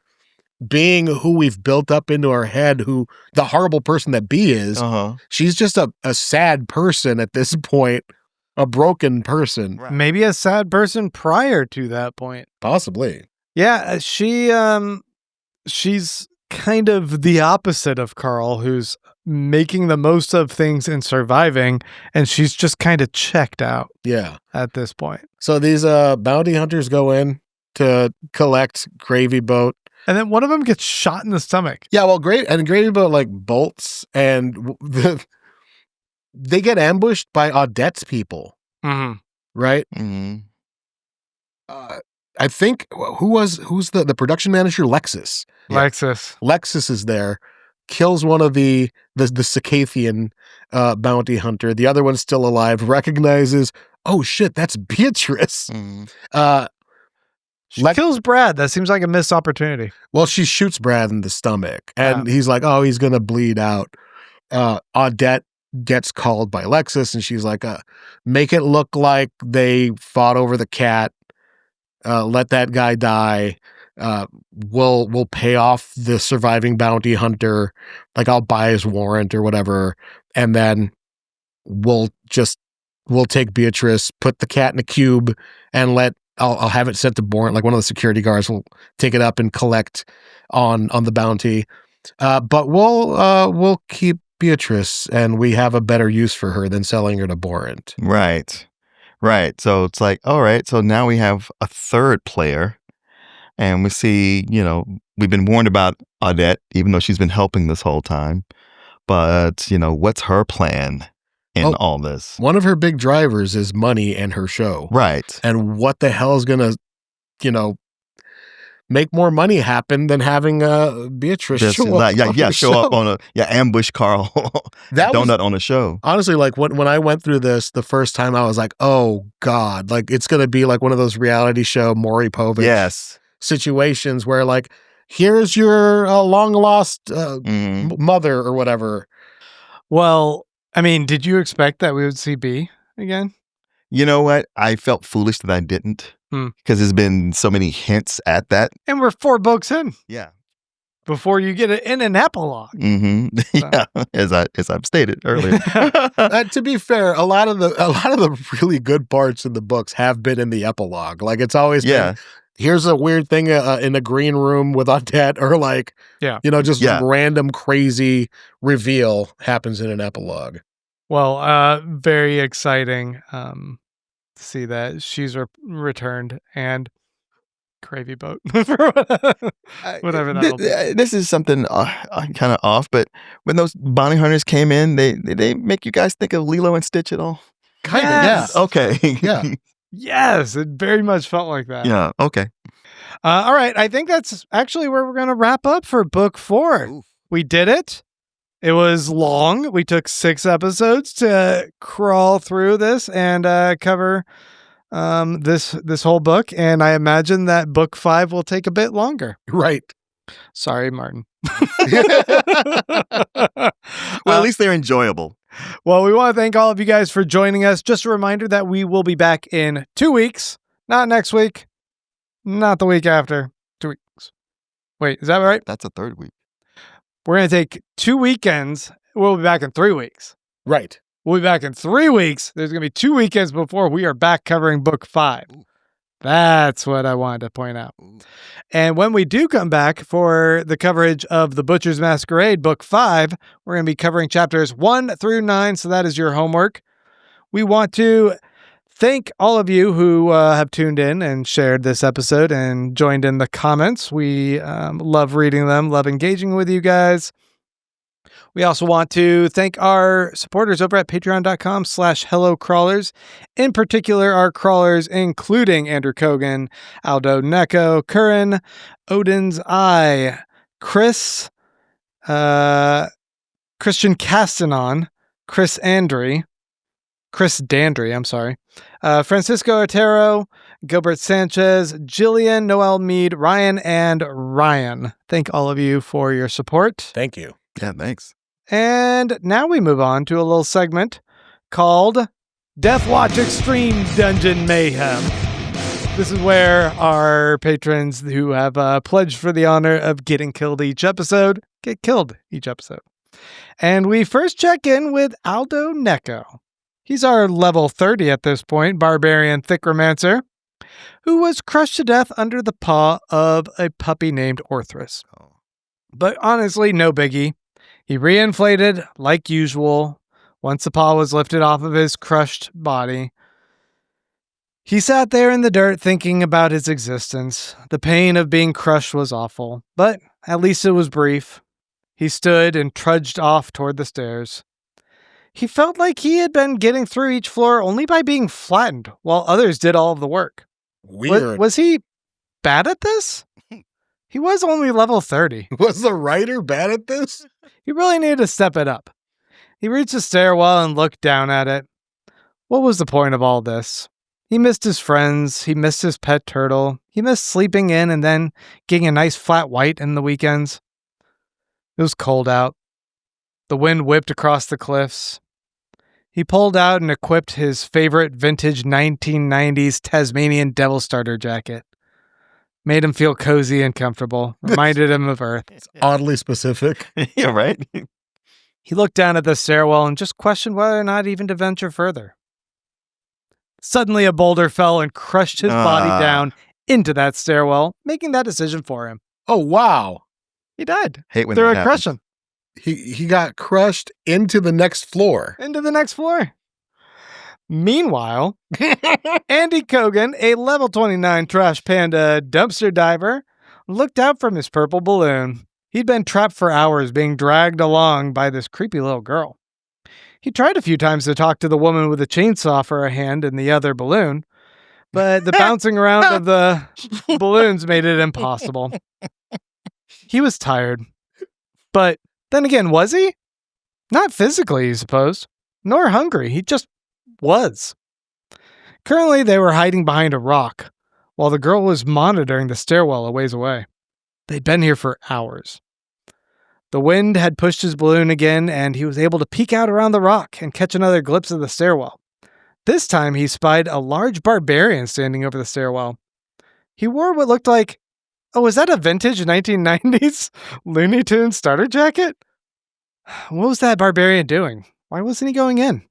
being who we've built up into our head, who the horrible person that B is. Uh-huh. She's just a sad person at this point, a broken person. Right. Maybe a sad person prior to that point. Possibly. Yeah, she's kind of the opposite of Carl, who's making the most of things and surviving, and she's just kind of checked out Yeah. at this point. So these bounty hunters go in to collect Gravy Boat. And then one of them gets shot in the stomach. Yeah, well, Gravy Boat like bolts, and they get ambushed by Audette's people, Mm-hmm. right? Mhm. I think who's the production manager? Lexus. Yeah. Lexus Is there, kills one of the Circathian bounty hunter. The other one's still alive. Recognizes, oh shit, that's Beatrice. Mhm. She kills Brad. That seems like a missed opportunity. Well, she shoots Brad in the stomach, and he's like, oh, he's gonna bleed out. Audette gets called by Lexus, and she's like, make it look like they fought over the cat. Let that guy die. We'll pay off the surviving bounty hunter. Like, I'll buy his warrant or whatever, and then we'll take Beatrice, put the cat in a cube, and I'll have it sent to Bourne. Like, one of the security guards will take it up and collect on the bounty. But we'll keep Beatrice, and we have a better use for her than selling her to Bourne. Right. So it's like, all right, so now we have a third player, and we see, we've been warned about Audette, even though she's been helping this whole time. But, what's her plan in all this? One of her big drivers is money and her show. Right. And what the hell is going to, make more money happen than having Beatrice show up? Show up on ambush Carl That donut on a show. Honestly, like when I went through this the first time, I was like, oh God, like it's going to be like one of those reality show Maury Povich situations where like, here's your long lost mother or whatever. Well, I mean, did you expect that we would see B again? You know what? I felt foolish that I didn't, because there's been so many hints at that. And we're 4 books in. Yeah. Before you get it in an epilogue. Mm-hmm. Yeah, as I've stated earlier. To be fair, a lot of the really good parts in the books have been in the epilogue. Like, it's always been, here's a weird thing in a green room with Audette, or like, just random crazy reveal happens in an epilogue. Well, very exciting to see that she's returned, and Gravy Boat. Whatever that will be. This is something kind of off, but when those bounty hunters came in, they make you guys think of Lilo and Stitch at all? Kind of, Yes. yeah. Okay. Yeah. Yes, it very much felt like that. Yeah, okay. All right, I think that's actually where we're going to wrap up for book 4. Oof. We did it. It was long. We took 6 episodes to crawl through this and cover this whole book, and I imagine that book 5 will take a bit longer. Right. Sorry, Martin. Well, at least they're enjoyable. Well, we want to thank all of you guys for joining us. Just a reminder that we will be back in 2 weeks, not next week, not the week after. 2 weeks. Wait, is that right? That's a third week. We're going to take 2 weekends. We'll be back in 3 weeks. Right. We'll be back in 3 weeks. There's going to be 2 weekends before we are back covering book 5. Ooh. That's what I wanted to point out. Ooh. And when we do come back for the coverage of The Butcher's Masquerade, book 5, we're going to be covering chapters 1 through 9. So that is your homework. We want to thank all of you who have tuned in and shared this episode and joined in the comments. We love reading them, love engaging with you guys. We also want to thank our supporters over at patreon.com/hellocrawlers. In particular, our crawlers, including Andrew Kogan, Aldo Necco, Curran, Odin's Eye, Chris, Christian Castanon, Chris Andre, Chris Dandry, I'm sorry. Francisco Otero, Gilbert Sanchez, Jillian, Noel Mead, Ryan, and Ryan. Thank all of you for your support. Thank you. Yeah, thanks. And now we move on to a little segment called Death Watch Extreme Dungeon Mayhem. This is where our patrons who have pledged for the honor of getting killed each episode get killed each episode. And we first check in with Aldo Necco. He's our level 30 at this point, barbarian thickromancer, who was crushed to death under the paw of a puppy named Orthus. But honestly, no biggie. He reinflated like usual once the paw was lifted off of his crushed body. He sat there in the dirt thinking about his existence. The pain of being crushed was awful, but at least it was brief. He stood and trudged off toward the stairs. He felt like he had been getting through each floor only by being flattened, while others did all of the work. Weird. Was he bad at this? He was only level 30. Was the writer bad at this? He really needed to step it up. He reached the stairwell and looked down at it. What was the point of all this? He missed his friends. He missed his pet turtle. He missed sleeping in and then getting a nice flat white in the weekends. It was cold out. The wind whipped across the cliffs. He pulled out and equipped his favorite vintage 1990s Tasmanian Devil Starter jacket. Made him feel cozy and comfortable. Reminded him of Earth. It's oddly specific. Yeah, right? He looked down at the stairwell and just questioned whether or not even to venture further. Suddenly a boulder fell and crushed his body down into that stairwell, making that decision for him. Oh, wow. He died. Hate when Through that a happens. crushing. He got crushed into the next floor. Into the next floor. Meanwhile, Andy Kogan, a level 29 trash panda dumpster diver, looked out from his purple balloon. He'd been trapped for hours being dragged along by this creepy little girl. He tried a few times to talk to the woman with a chainsaw for a hand in the other balloon, but the bouncing around of the balloons made it impossible. He was tired. But then again, was he? Not physically, he supposed, nor hungry. He just was. Currently, they were hiding behind a rock, while the girl was monitoring the stairwell a ways away. They'd been here for hours. The wind had pushed his balloon again, and he was able to peek out around the rock and catch another glimpse of the stairwell. This time, he spied a large barbarian standing over the stairwell. He wore what looked like, oh, is that a vintage 1990s Looney Tunes starter jacket? What was that barbarian doing? Why wasn't he going in?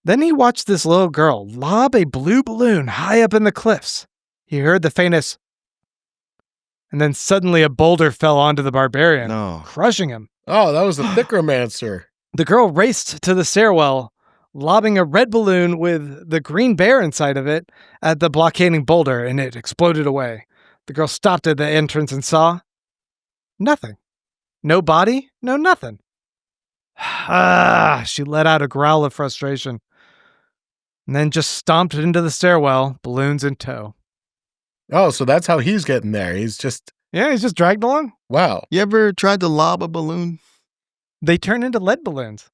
Then he watched this little girl lob a blue balloon high up in the cliffs. He heard the faintest, and then suddenly a boulder fell onto the barbarian, No. crushing him. Oh, that was the thickromancer. The girl raced to the stairwell, lobbing a red balloon with the green bear inside of it at the blockading boulder, and it exploded away. The girl stopped at the entrance and saw nothing. No body, no nothing. She let out a growl of frustration, and then just stomped into the stairwell, balloons in tow. Oh, so that's how he's getting there. He's just, Yeah, he's just dragged along. wow. You ever tried to lob a balloon? They turn into lead balloons.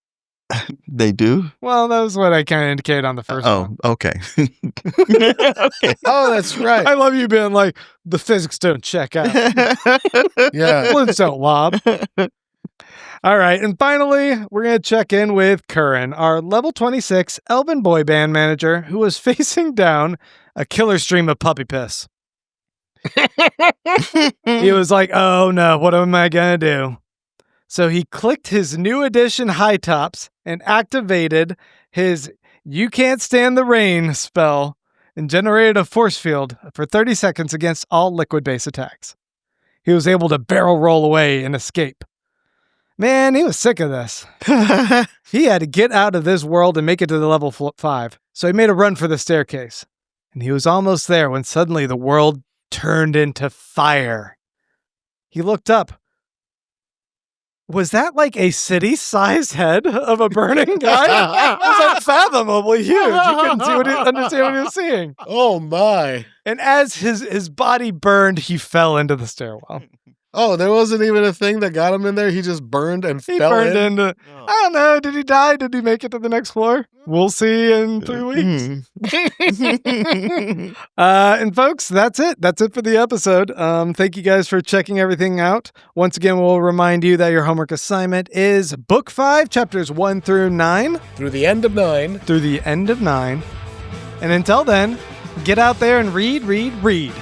They do? Well, that was what I kind of indicated on the first one. Okay. Okay. Oh, that's right. I love you being like, the physics don't check out. Yeah. Balloons don't lob. All right, and finally, we're going to check in with Curran, our level 26 Elven boy band manager who was facing down a killer stream of puppy piss. He was like, oh no, what am I going to do? So he clicked his new edition high tops and activated his You Can't Stand the Rain spell and generated a force field for 30 seconds against all liquid base attacks. He was able to barrel roll away and escape. Man, he was sick of this. He had to get out of this world and make it to the level 5. So he made a run for the staircase. And he was almost there when suddenly the world turned into fire. He looked up. Was that like a city-sized head of a burning guy? It was unfathomably huge. You couldn't understand what he was seeing. Oh, my. And as his body burned, he fell into the stairwell. Oh, there wasn't even a thing that got him in there. He just burned and He fell burned in. into. I don't know. Did he die? Did he make it to the next floor? We'll see in 3 weeks. And folks, that's it. That's it for the episode. Thank you guys for checking everything out. Once again, we'll remind you that your homework assignment is Book 5, chapters 1 through 9. Through the end of 9. Through the end of 9. And until then, get out there and read, read, read.